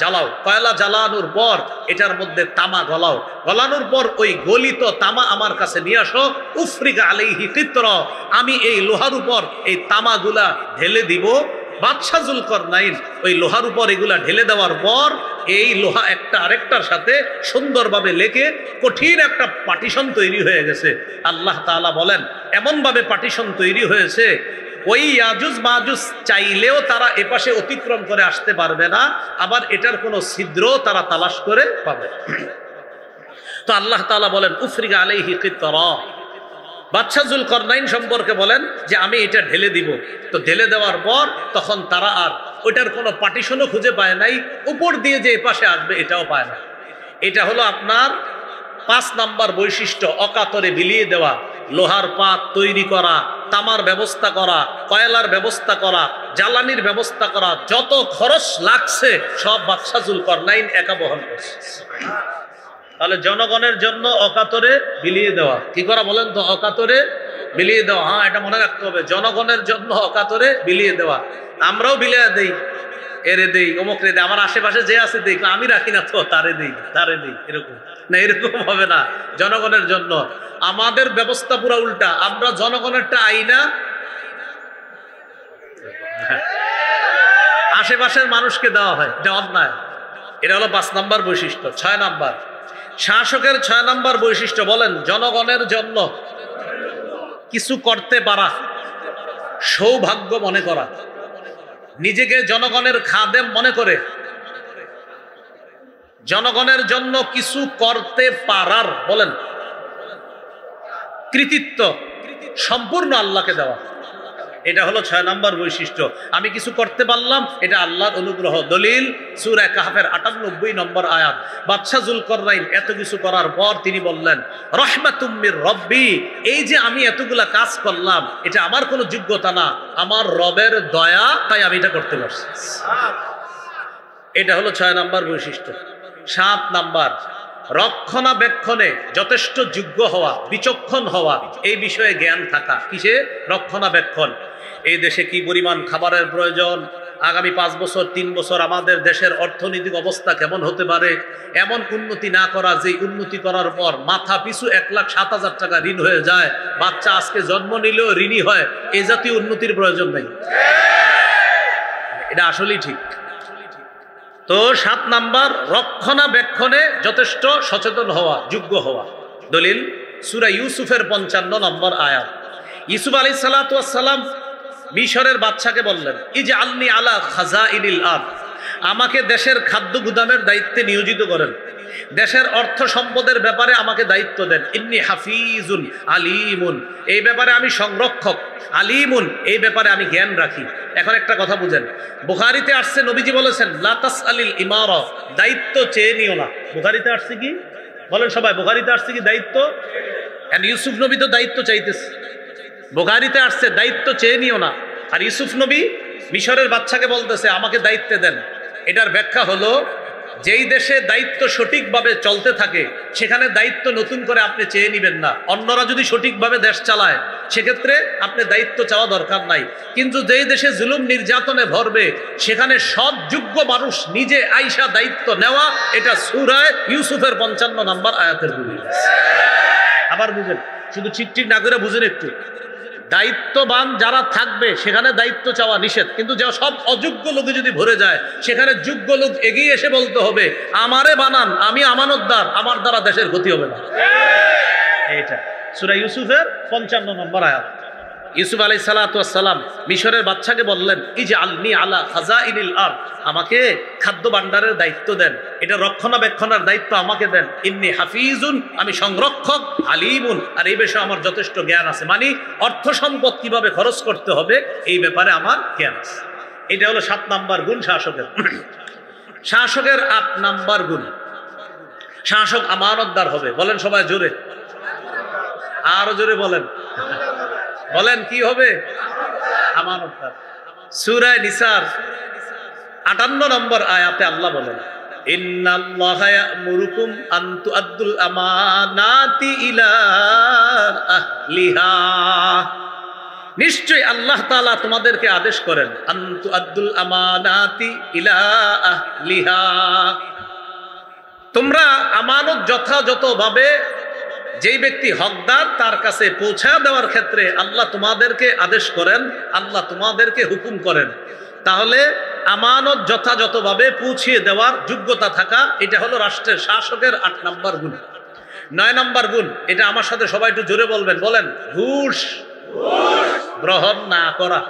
A: জ্বালাও, কয়লা জ্বালানোর পর এটার মধ্যে তামা গলাও, গলানোর পর ওই গলিত তামা আমার কাছে নিয়ে আসো। উফরিকা আলাইহি কিতরা, আমি এই লোহার উপর এই তামাগুলা ঢেলে দিব। বাদশাহ যুলকারনাইন ওই লোহার উপর এগুলা ঢেলে দেওয়ার পর এই লোহা একটা আরেকটার সাথে সুন্দরভাবে লেগে কঠিন একটা পার্টিশন তৈরি হয়ে গেছে। আল্লাহ তাআলা বলেন এমন ভাবে পার্টিশন তৈরি হয়েছে, ওই ইয়াজুজ মাজুজ চাইলেও তারা এপাশে অতিক্রম করে আসতে পারবে না, আবার এটার কোনো ছিদ্র তারা তালাশ করে পাবে। তো আল্লাহ তাআলা বলেন উফরিকা আলাইহি কিতরা, বাদশাহ যুলকারনাইন সম্পর্কে বলেন যে আমি এটা ঢেলে দিব। তো ঢেলে দেওয়ার পর তখন তারা আর ওইটার কোনো পার্টিশনও খুঁজে পায় নাই, উপর দিয়ে যে এপাশে আসবে এটাও পায় না। এটা হলো আপনার 5 নাম্বার বৈশিষ্ট্য, অকাতরে বিলিয়ে দেওয়া। লোহার পাত তৈরি করা, তামার ব্যবস্থা করা, কয়লার ব্যবস্থা করা, জ্বালানির ব্যবস্থা করা, যত খরচ লাগছে সব বাদশাহ যুলকারনাইন একা বহন করছে। তাহলে জনগণের জন্য অকাতরে বিলিয়ে দেওয়া, কি করা বলেন তো? অকাতরে বিলিয়ে দেওয়া। হ্যাঁ, এটা মনে রাখতে হবে, জনগণের জন্য অকাতরে বিলিয়ে দেওয়া। আমরাও বিলিয়ে দেই, এরে দেই, অমুক রে দেই, আমার আশেপাশে যে আছে দেই, আমি রাখি না তো তারে দেই, তারে দেই, এরকম না, এরকম হবে না। জনগণের জন্য আমাদের ব্যবস্থা পুরো উল্টা, আমরা জনগণেরটা আইনা আশেপাশের মানুষকে দেওয়া হয়, এটা অন্যায়। এটা হলো 5 নাম্বার বৈশিষ্ট্য। 6 নাম্বার শাসকের 6 নাম্বার বৈশিষ্ট্য, বলেন জনগণের জন্য কিছু করতে পারা, সৌভাগ্য মনে করা, নিজেকে জনগণের খাদেম মনে করে জনগণের জন্য কিছু করতে পারার, বলেন কৃতিত্ব সম্পূর্ণ আল্লাহকে দেওয়া। এটা হলো 6 নাম্বার বৈশিষ্ট্য। আমি কিছু করতে পারলাম, এটা আল্লাহর অনুগ্রহ। দলিল সূরা কাহফের 98 নম্বর আয়াত। বাদশাহ যুলকারনাইন এত কিছু করার পর তিনি বললেন রাহমাতুম মির রব্বি, এই যে আমি এতগুলা কাজ করলাম এটা আমার কোনো যোগ্যতা না, আমার রবের দয়া, তাই আমি এটা করতে পারছি। এটা হলো 6 নাম্বার বৈশিষ্ট্য। 7 নাম্বার রক্ষণাবেক্ষণে যথেষ্ট যোগ্য হওয়া, বিচক্ষণ হওয়া, এই বিষয়ে জ্ঞান থাকা। কিসে? রক্ষণাবেক্ষণ। এই দেশে কি পরিমাণ খাবারের প্রয়োজন, আগামী 5 বছর 3 বছর আমাদের দেশের অর্থনৈতিক অবস্থা কেমন হতে পারে, এমন উন্নতি না করা যে উন্নতি করার পর মাথা পিছু 1,07,000 টাকা ঋণ হয়ে যায়, বাচ্চা আজকে জন্ম নিলেও ঋণী হয়, এই জাতীয় উন্নতির প্রয়োজন নেই। এটা আসলেই ঠিক। তো 7 নাম্বার রক্ষণাবেক্ষণে যথেষ্ট সচেতন হওয়া, যোগ্য হওয়া। দলিল সূরা ইউসুফের 55 নম্বর আয়াত। ইউসুফ আলাইহিস সালাতু ওয়াস সালাম মিশরের বাদশাকে বললেন ইজআলনি আলা খাজাইনিল আরদ, আমাকে দেশের খাদ্য গুদামের দায়িত্বে নিয়োজিত করেন, দেশের অর্থ সম্পদের ব্যাপারে আমাকে দায়িত্ব দেন। ইন্নী হাফিজুন আলিমুন, এই ব্যাপারে আমি সংরক্ষক, আলিমুন এই ব্যাপারে আমি জ্ঞান রাখি। এখন একটা কথা বুঝেন, বুখারীতে আসছে নবীজি বলেছেন লা তাসআলিল ইমারা, দায়িত্ব চেয়ে নিও না। বুখারীতে আসছে কি বলেন সবাই? বুখারীতে আসছে কি দায়িত্ব? এন্ড ইউসুফ নবী তো দায়িত্ব চাইতেছে। বুখারীতে আসছে দায়িত্ব চেয়ে নিও না, আর ইউসুফ নবী মিশরের বাদশাকে বলতেছে আমাকে দায়িত্ব দেন। এটার ব্যাখ্যা হলো যেই দেশে দায়িত্ব সঠিকভাবে চলতে থাকে সেখানে দায়িত্ব নতুন করে আপনি চেয়ে নেবেন না। অন্যরা যদি সঠিকভাবে দেশ চালায় সেক্ষেত্রে আপনি দায়িত্ব চাওয়া দরকার নাই। কিন্তু যেই দেশে জুলুম নির্যাতনে ভরবে সেখানে সৎ যোগ্য মানুষ নিজে আইসা দায়িত্ব নেওয়া, এটা সূরা ইউসুফের 55 নম্বর আয়াতের বুঝে। আবার বুঝেন, শুধু ঠিক না করে বুঝেন একটু। দায়িত্ববান যারা থাকবে সেখানে দায়িত্ব চাওয়া নিষেধ, কিন্তু যা সব অযোগ্য লোকে যদি ভরে যায় সেখানে যোগ্য লোক এগিয়ে এসে বলতে হবে আমারে বানান, আমি আমানতদার, আমার দ্বারা দেশের ক্ষতি হবে না। এটা সূরা ইউসুফের 55 নম্বর আয়াত। ইউসুফ আলাইহিস সালাতু ওয়াস সালাম মিশরের বাদশাকে বললেন ইজআলনি আলা খাযাইনিল আরদ, আমাকে খাদ্য ভাণ্ডারের দায়িত্ব দেন, এটা রক্ষণাবেক্ষণের দায়িত্ব আমাকে দেন। ইন্নী হাফিজুন, আমি সংরক্ষক, আলিমুন, আর এই বিষয়ে আমার যথেষ্ট জ্ঞান আছে। মানে অর্থ সম্পদ কিভাবে খরচ করতে হবে এই ব্যাপারে আমার জ্ঞান আছে। এটা হলো 7 নাম্বার গুণ শাসকের। শাসকের 8 নাম্বার গুণ, শাসক আমানতদার হবে। বলেন সবাই জোরে, আরো জোরে বলেন, বলেন কি হবে? আমানতদার। সূরা নিসার 58 নম্বর আয়াতে আল্লাহ বলেন ইন্নাল্লাহা ইয়া'মুরুকুম আন তু'আদ্দুল আমানাতি ইলা আহলিহা, নিশ্চয়ই আল্লাহ তাআলা তোমাদেরকে আদেশ করেন আন তু'আদ্দুল আমানাতি ইলা আহলিহা, তোমরা আমানত যথাযথভাবে যেই ব্যক্তি হকদার তার কাছে পৌঁছা দেওয়ার ক্ষেত্রে আল্লাহ তোমাদেরকে আদেশ করেন, আল্লাহ তোমাদেরকে হুকুম করেন। তাহলে আমানত যথাযথভাবে পৌঁছিয়ে দেওয়ার যোগ্যতা থাকা, এটা হলো রাষ্ট্রের শাসকের 8 নম্বর গুণ। 9 নম্বর গুণ, এটা আমার সাথে সবাই একটু জোরে বলবেন, বলেন ঘুষ গ্রহণ না করা।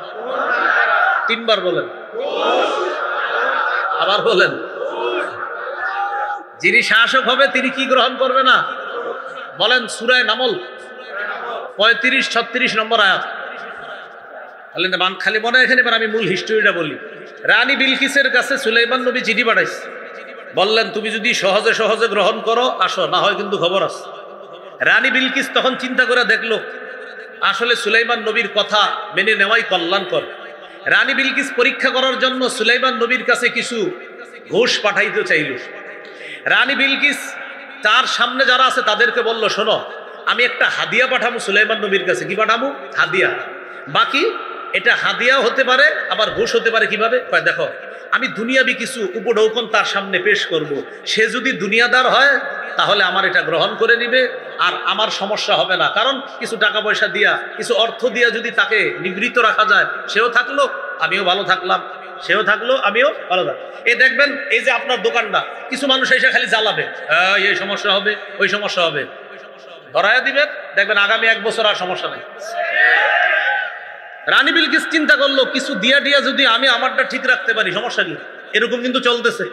A: 3 বার বলেন, আবার বলেন। যিনি শাসক হবে তিনি কি গ্রহণ করবে না? বলেন সূরা নামল 35-36 নম্বর আয়াত। খালি মনে এখানে আমি মূল হিস্ট্রিটা বলি। রানী বিলকিসের কাছে সুলাইমান নবী চিঠি পাঠাইছে, বললেন তুমি যদি সহজে সহজে গ্রহণ করো আসো, না হয় কিন্তু খবর আছে। রানী বিলকিস তখন চিন্তা করে দেখলো আসলে সুলাইমান নবীর কথা মেনে নেওয়াই কল্যাণকর। রানী বিলকিস পরীক্ষা করার জন্য সুলাইমান নবীর কাছে কিছু ঘোষ পাঠাইতে চাইল। রানী বিলকিস তার সামনে যারা আছে তাদেরকে বলল শোনো, আমি একটা হাদিয়া পাঠাবো সুলাইমান নবীর কাছে। কি পাঠাবো? হাদিয়া। বাকি এটা হাদিয়াও হতে পারে আবার ঘোষ হতে পারে। কিভাবে? দেখো, আমি দুনিয়াবি কিছু উপঢৌকন তার সামনে পেশ করব, সে যদি দুনিয়াদার হয় তাহলে আমার এটা গ্রহণ করে নিবে আর আমার সমস্যা হবে না। কারণ কিছু টাকা পয়সা দিয়া, কিছু অর্থ দিয়া যদি তাকে নিবৃত্ত রাখা যায়, সেও থাকলো আমিও ভালো থাকলাম, সেও থাকলো আমিও ভালো থাকলাম। এই দেখবেন এই যে আপনার দোকানটা, কিছু মানুষ এসে খালি জ্বালাবে, এই সমস্যা হবে, ওই সমস্যা হবে, ধরাইয়া দিবেন, দেখবেন আগামী 1 বছর আর সমস্যা নেই। রানী বিলকিস চিন্তা করলো কিছু দিয়া যদি আমি আমারটা ঠিক রাখতে পারি, সমস্যা কি? এরকম কিন্তু চলতেছে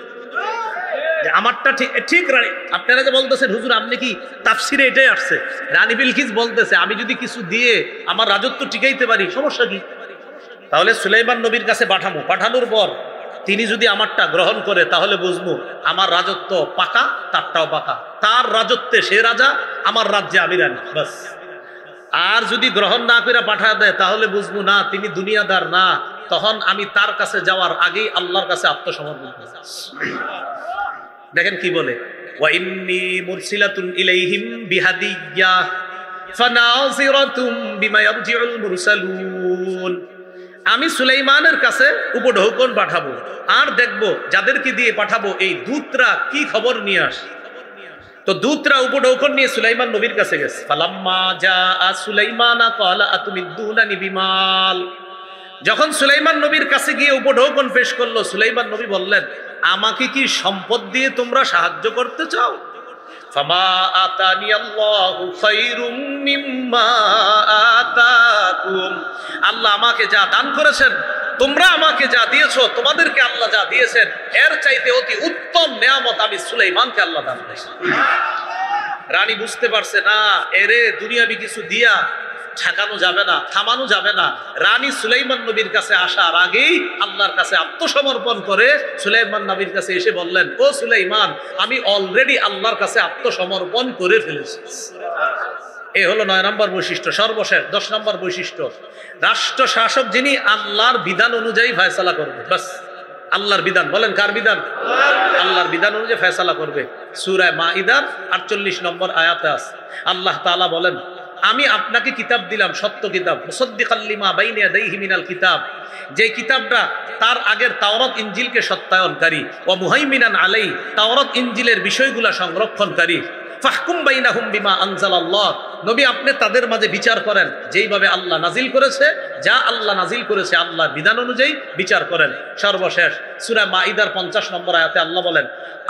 A: যে আমারটা ঠিক রানী। আপনারা যে বলতেছেন হুজুর আপনি কি তাফসিরে এটাই আসছে, রানী বিলকিস বলতেছে আমি যদি কিছু দিয়ে আমার রাজত্ব টিকাইতে পারি, সমস্যা কি? তাহলে সুলাইমান নবীর কাছে পাঠাবো, পাঠানোর পর তিনি যদি আমারটা গ্রহণ করে তাহলে বুঝবো আমার রাজত্ব পাকা, তারটাও পাকা। তার রাজত্বে সে রাজা, আমার রাজ্যে আমি রানী, বাস। আর যদি গ্রহণ না করে পাঠা দেয় তাহলে বুঝবো না তিনি দুনিয়াদার না, তখন আমি তার কাছে যাওয়ার আগেই আল্লাহর কাছে আত্মসমর্পণ করব। দেখেন কি বলে, ওয়া ইন্নী মুরসিলাতুন ইলাইহিম বিহাদিয়্যা ফানাযিরাতুম বিমা ইয়ারজিউল মুরসালুন, আমি সুলাইমানের কাছে উপঢৌকন পাঠাবো আর দেখবো যাদেরকে দিয়ে পাঠাবো এই দূতরা কি খবর নিয়ে আসে। তো দূতরা উপঢৌকন নিয়ে সুলাইমান নবীর কাছে গেছে। ফালাম্মা জাআ সুলাইমানা ক্বালা আতুমিদ্দুনানি বিমাল, যখন সুলাইমান নবীর কাছে গিয়ে উপঢৌকন পেশ করলো, সুলাইমান নবী বললেন আমাকে কি সম্পদ দিয়ে তোমরা সাহায্য করতে চাও? ফামা আতানি আল্লাহু খায়রুম মিম্মা আতাকুম, আল্লাহ আমাকে যা দান করেছেন, তোমরা আমাকে যা দিয়েছো, তোমাদেরকে আল্লাহ যা দিয়েছেন এর চাইতে অতি উত্তম নেয়ামত আমি সুলাইমানকে আল্লাহ দান করেছি। রানী বুঝতে পারছে না, এরে দুনিয়াবি কিছু দিয়া ঠেকানো যাবে না, থামানো যাবে না। রানী সুলাইমান নবীর কাছে আসার আগেই আল্লাহর কাছে আত্মসমর্পণ করে সুলাইমান নবীর কাছে এসে বললেন, ও সুলাইমান, আমি অলরেডি আল্লাহর কাছে আত্মসমর্পণ করে ফেলেছি। এই হলো 9 নম্বর বৈশিষ্ট্য। সর্বশেষ 10 নম্বর বৈশিষ্ট্য, রাষ্ট্র শাসক যিনি আল্লাহর বিধান অনুযায়ী ফয়সালা করবে। বাস, আল্লাহর বিধান। বলেন কার বিধান? আল্লাহর বিধান অনুযায়ী ফয়সালা করবে। সূরা মাইদার 48 নম্বর আয়াতে আছে আল্লাহ তাআলা বলেন, আমি আপনাকে কিতাব দিলাম, সত্য কিতাব, মুসাদ্দিকাল লিমা বাইনা ইয়াদাইহি মিনাল কিতাব, যে কিতাবটা তার আগের তাওরাত ইনজিলকে সত্যায়নকারী, ওয়া মুহাইমিনান আলাই, তাওরাত ইনজিলের বিষয়গুলা সংরক্ষণকারী। ফাহকুম বাইনাহুম বিমা আনজালাল্লাহ, নবী আপনি তাদের মাঝে বিচার করেন যেইভাবে আল্লাহ নাজিল করেছে, যা আল্লাহ নাজিল করেছে আল্লাহর বিধান অনুযায়ী বিচার করেন। সর্বশেষ সূরা মাইদার 50 নম্বর আয়াতে আল্লাহ বলেন,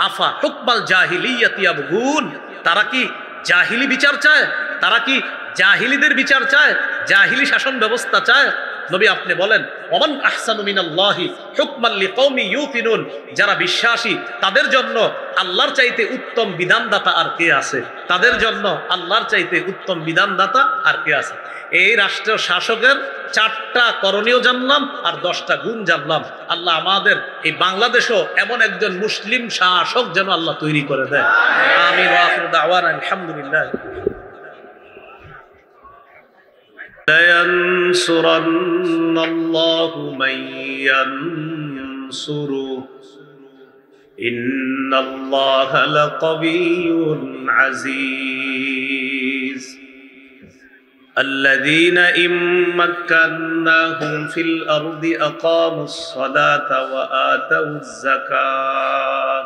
A: আফা হুকমাল জাহিলিয়াতি ইয়াবগুন, তারা কি জাহিলি বিচার চায়? তারা কি জাহিলিদের বিচার চায়? জাহিলি শাসন ব্যবস্থা চায়? নবী আপনি বলেন, ওমান আহসানু মিনাল্লাহি হুকমান লিকাউমি ইউকিনুন, যারা বিশ্বাসী তাদের জন্য আল্লাহর চাইতে উত্তম বিধানদাতা আর কে আছে? তাদের জন্য আল্লাহর চাইতে উত্তম বিধানদাতা আর কে আছে? এই রাষ্ট্রের শাসকের 4টা করণীয় জানলাম আর 10টা গুণ জানলাম। আল্লাহ আমাদের এই বাংলাদেশও এমন একজন মুসলিম শাসক যেন আল্লাহ তৈরি করে দেয়। আমিন ওয়া আখিরু দাওয়ানা আলহামদুলিল্লাহ। لَيَنْصُرَنَّ اللَّهُ مَن يَنْصُرُهُ إِنَّ اللَّهَ لَقَوِيٌّ عَزِيزٌ الَّذِينَ إِن مَّكَّنَّاهُمْ فِي الْأَرْضِ أَقَامُوا الصَّلَاةَ وَآتَوُا الزَّكَاةَ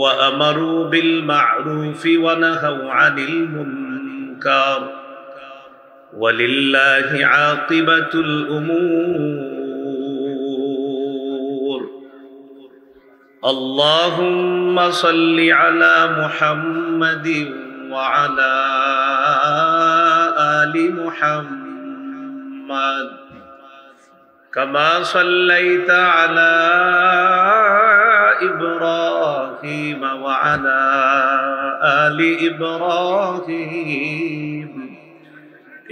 A: وَأَمَرُوا بِالْمَعْرُوفِ وَنَهَوْا عَنِ الْمُنكَرِ وَلِلَّهِ عَاقِبَةُ الْأُمُورِ اللهم صل على محمد وعلى آل محمد كما صليت على إبراهيم وعلى آل إبراهيم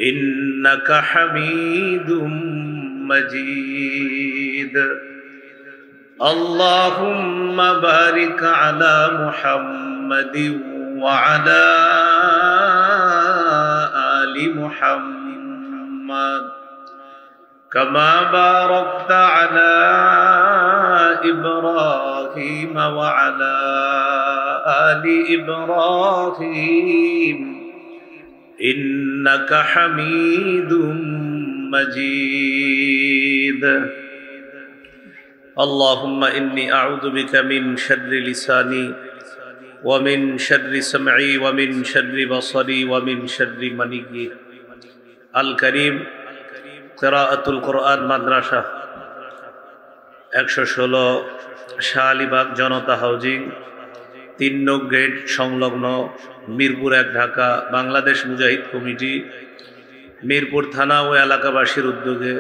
A: إنك حميد مجيد اللهم بارك على محمد وعلى آل محمد كما باركت على إبراهيم وعلى آل إبراهيم إنك حميد مجيد اللهم إني أعوذ بك من شر لساني ومن شر سمعي ومن شر بصري ومن شر مني الكريم قراءة القرآن مدرسة 116 শাহআলীবাগ জনতা হাউজিং 3 নং গেট সংলগ্ন মিরপুর 1 ঢাকা বাংলাদেশ মুজাহিদ কমিটি মিরপুর থানা ও এলাকাবাসীর উদ্যোগে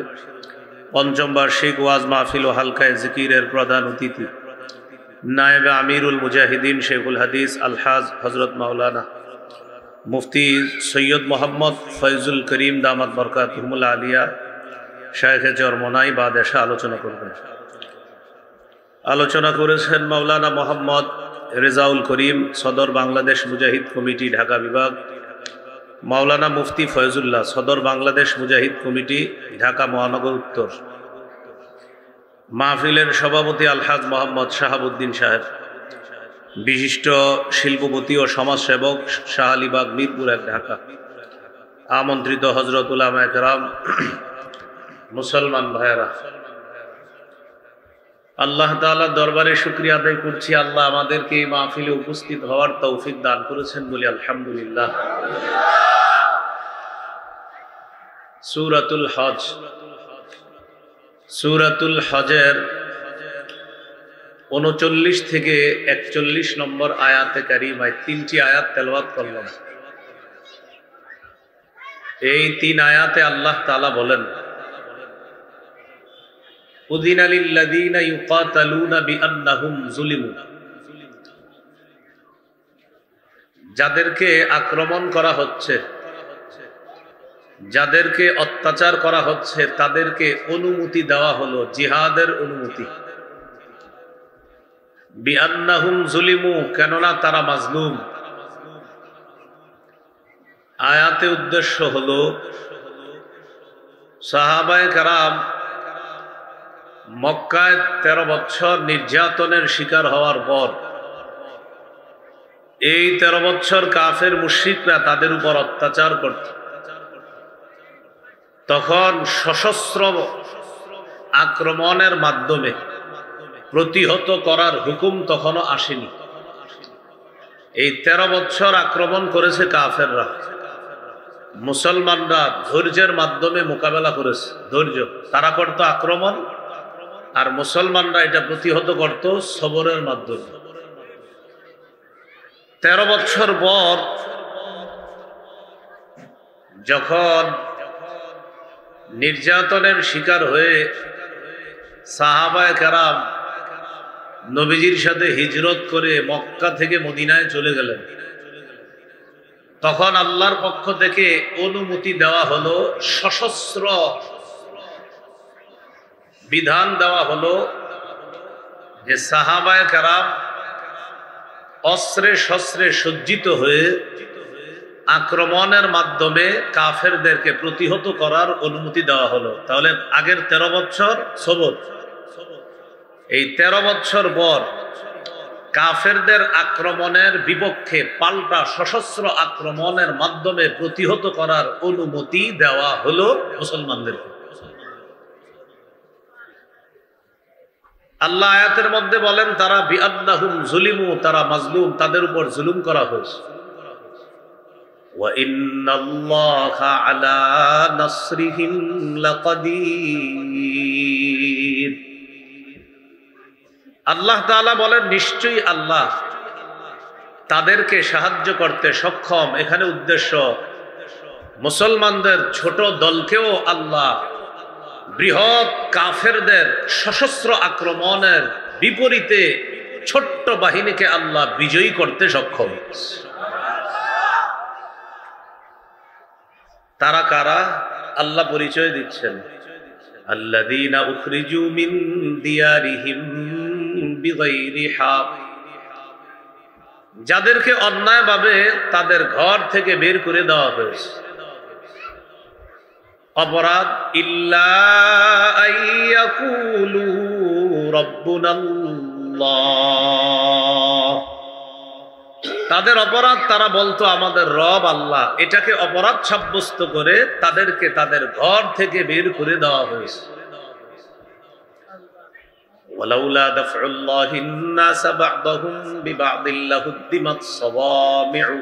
A: 5ম বার্ষিক ওয়াজ মাহফিল ও হালকায়ে জিকিরের প্রধান অতিথি নায়েবে আমিরুল মুজাহিদিন শেখুল হাদিস আলহাজ হযরত মাওলানা মুফতি সৈয়দ মোহাম্মদ ফয়জুল করিম দামাত বরকাতুহুল আলিয়া শায়েখে চরমনাই বাদেশা আলোচনা করবেন। আলোচনা করেছেন মাওলানা মোহাম্মদ রেজাউল করিম সদর বাংলাদেশ মুজাহিদ কমিটি ঢাকা বিভাগ, মাওলানা মুফতি ফয়জুল্লাহ সদর বাংলাদেশ মুজাহিদ কমিটি ঢাকা মহানগর উত্তর। মাহফিলের সভাপতি আলহাজ মোহাম্মদ শাহাবুদ্দিন সাহেব, বিশিষ্ট শিল্পপতি ও সমাজসেবক শাহআলীবাগ মিরপুর 1 ঢাকা। আমন্ত্রিত হযরত উলামায়ে কেরাম, মুসলমান ভাইয়েরা, আল্লাহ তাআলার দরবারে শুকরিয়া আদায় করছি। আল্লাহ আমাদেরকে এই মাহফিলে উপস্থিত হওয়ার তৌফিক দান করেছেন বলি আলহামদুলিল্লাহ। সূরাতুল হজ, সূরাতুল হজের 39 থেকে 41 নম্বর আয়াতে কারিমায় 3টি আয়াত তেলাওয়াত করলাম। এই 3 আয়াতে আল্লাহ তাআলা বলেন, উযিনা লিল্লাযীনা ইউকাতালুনা বিআন্নাহুম যুলিমু, যাদেরকে আক্রমণ করা হচ্ছে, যাদেরকে অত্যাচার করা হচ্ছে, তাদেরকে অনুমতি দেওয়া হলো, জিহাদের অনুমতি। বিআন্নাহুম যুলিমু, কেননা তারা মাজলুম। আয়াতে উদ্দেশ্য হলো সাহাবায়ে কেরাম মক্কায় 13 বছর নির্যাতনের শিকার হওয়ার পর এই 13 বছর কাফের মুশরিকরা তাদের উপর অত্যাচার করত। তখন সশস্ত্র আক্রমণের মাধ্যমে প্রতিহত করার হুকুম তখনও আসেনি। এই 13 বছর আক্রমণ করেছে কাফেররা, মুসলমানরা ধৈর্যের মাধ্যমে মোকাবেলা করেছে। ধৈর্য, তারা করত আক্রমণ, আর মুসলমানরা এটা প্রতিহত করত সবরের মাধ্যমে। 13 বছর পর যখন নির্যাতনের শিকার হয়ে সাহাবায়ে কেরাম নবীজির সাথে হিজরত করে মক্কা থেকে মদিনায় চলে গেলেন, তখন আল্লাহর পক্ষ থেকে অনুমতি দেওয়া হলো, সশস্ত্র বিধান দেওয়া হলো যে সাহাবায়ে কেরাম অস্ত্রে শস্ত্রে সজ্জিত হয়ে আক্রমণের মাধ্যমে কাফেরদেরকে প্রতিহত করার অনুমতি দেওয়া হলো। তাহলে আগের 13 বছর সবর, এই 13 বছর পর কাফেরদের আক্রমণের বিপক্ষে পাল্টা সশস্ত্র আক্রমণের মাধ্যমে প্রতিহত করার অনুমতি দেওয়া হলো মুসলমানদেরকে। আল্লাহ আয়াতের মধ্যে বলেন তারা বিআন্নাহুম যুলিমু, তারা মাজলুম, তাদের উপর জুলুম করা হয়েছে। ওয়া ইন্নাল্লাহা আলা নাসরিহিম লাকাদির। আল্লাহ তাআলা বলেন নিশ্চয়ই আল্লাহ তাদেরকে সাহায্য করতে সক্ষম। এখানে উদ্দেশ্য মুসলমানদের ছোট দলকেও আল্লাহ বৃহৎ কাফেরদের সশস্ত্র আক্রমণের বিপরীতে ছোট্ট বাহিনীকে আল্লাহ বিজয়ী করতে সক্ষম। তারা কারা? আল্লাহ পরিচয় দিচ্ছেন, আল্লাযীনা উখরিজু মিন দিয়ারিহিম বিগাইরি হক, যাদেরকে অন্যায়ভাবে তাদের ঘর থেকে বের করে দেওয়া হয়েছে। অপরাধ ইল্লা আইয়াকুলু রাব্বুনাল্লাহ, তাদের অপরাধ তারা বলতো আমাদের রব আল্লাহ। এটাকে অপরাধ সাব্যস্ত করে তাদেরকে তাদের ঘর থেকে বের করে দেওয়া হয়েছে। ওয়ালাউলা দাফউল্লাহিন নাস বা'দাহুম বিবা'দিল লাহুদ্দিমাত সাওয়ামি'ু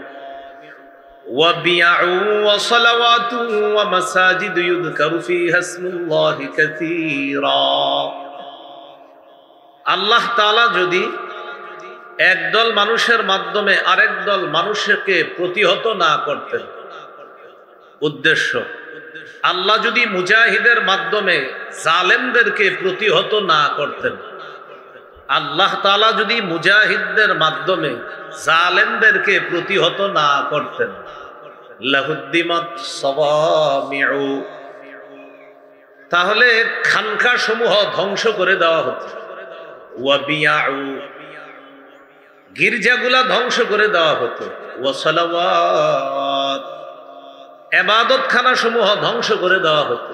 A: ওয়া বি'উ ওয়া সালাওয়াতু ওয়া মাসাজিদু ইউযকারু ফীহা ইসমুল্লাহি কাসীরা। আল্লাহ তাআলা যদি একদল মানুষের মাধ্যমে আরেক দল মানুষকে প্রতিহত না করতেন, উদ্দেশ্য আল্লাহ যদি মুজাহিদের মাধ্যমে জালেমদেরকে প্রতিহত না করতেন, আল্লাহ তাআলা যদি মুজাহিদদের মাধ্যমে জালেমদেরকে প্রতিহত না করতেন, লাহুদ্দিমাত সাওয়ামি'ু, তাহলে খানকা সমূহ ধ্বংস করে দেওয়া হতো। ওয়া বি'উ, গির্জাগুলা ধ্বংস করে দেওয়া হতো। ওয়া সালাওয়াত, ইবাদতখানা সমূহ ধ্বংস করে দেওয়া হতো।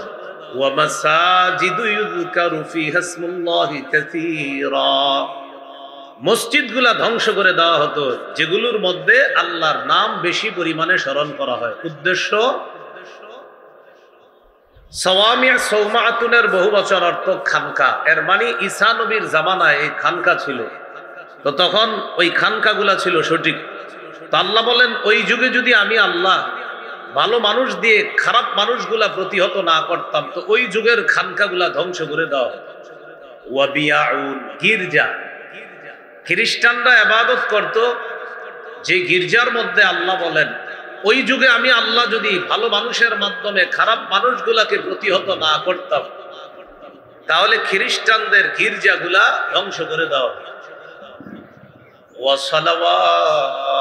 A: ওয়া মাসাজিদু ইউযকারু ফীহা ইসমুল্লাহি কাসীরা, মসজিদগুলা ধ্বংস করে দেওয়া হতো যেগুলোর মধ্যে আল্লাহর নাম বেশি পরিমাণে স্মরণ করা হয়। উদ্দেশ্য সাওয়ামিয়া সৌমাতুনের বহু বচন অর্থ খানকা, এর মানে ঈসা নবীর জামানায় এই খানকা ছিল, তো তখন ওই খানকাগুলা ছিল সঠিক। তো আল্লাহ বলেন ওই যুগে যদি আমি আল্লাহ ভালো মানুষ দিয়ে খারাপ মানুষগুলা প্রতিহত না করতাম, তো ওই যুগের খানকাগুলা ধ্বংস করে দেওয়া হতো। ওয়া বিয়াউন, গির্জা, খ্রিস্টানরা ইবাদত করত যে গির্জার মধ্যে, আল্লাহ বলেন ওই যুগে আমি আল্লাহ যদি ভালো মানুষের মাধ্যমে খারাপ মানুষগুলাকে প্রতিহত না করতাম, তাহলে খ্রিস্টানদের গির্জাগুলা ধ্বংস করে দেওয়া হতো। ওয়া সালাওয়াত,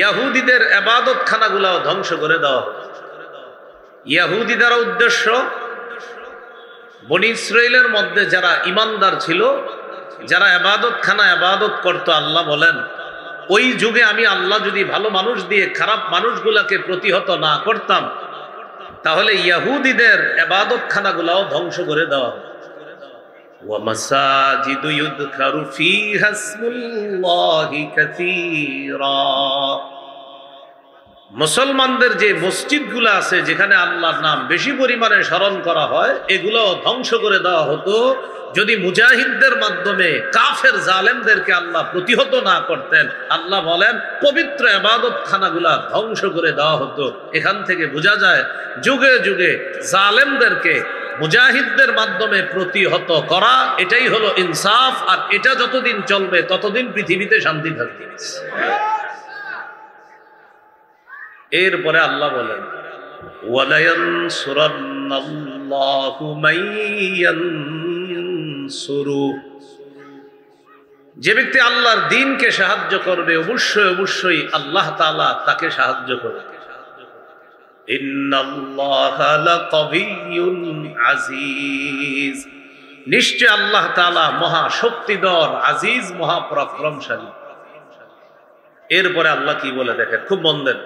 A: ইহুদিদের ইবাদত খানাগুলাও ধ্বংস করে দেওয়া হতো। ইহুদি দ্বারা উদ্দেশ্য বনি ইসরাইলের মধ্যে যারা ইমানদার ছিল, যারা ইবাদত খানা ইবাদত করত, আল্লাহ বলেন ওই যুগে আমি আল্লাহ যদি ভালো মানুষ দিয়ে খারাপ মানুষগুলাকে প্রতিহত না করতাম, তাহলে ইহুদিদের ইবাদত খানাগুলাও ধ্বংস করে দেওয়া হতো। ومساجد يذكر فيها اسم الله كثيرا মুসলমানদের যে মসজিদগুলো আছে যেখানে আল্লাহর নাম বেশি পরিমাণে স্মরণ করা হয় এগুলো ধ্বংস করে দেওয়া হতো যদি মুজাহিদদের মাধ্যমে কাফের জালেমদেরকে আল্লাহ প্রতিহত না করতেন। আল্লাহ বলেন পবিত্র ইবাদতখানাগুলা ধ্বংস করে দেওয়া হতো। এখান থেকে বোঝা যায় যুগে যুগে জালেমদেরকে মুজাহিদদের মাধ্যমে প্রতিহত করা এটাই হলো ইনসাফ, আর এটা যতদিন চলবে ততদিন পৃথিবীতে শান্তি থাকবে। এরপরে আল্লাহ বলেন ওয়ালায়ানসুরান্নাল্লাহু মাইয়ানসুরু, যে ব্যক্তি আল্লাহর দ্বীনকে সাহায্য করবে অবশ্যই অবশ্যই আল্লাহ তাআলা তাকে সাহায্য করবে। ইন্নাল্লাহা লাকাবিয়্যুন আজিজ, নিশ্চয় আল্লাহ তাআলা মহা শক্তিধর, আজিজ, মহা পরাক্রমশালী। এরপরে আল্লাহ কি বলে দেখেন, খুব মন দেন।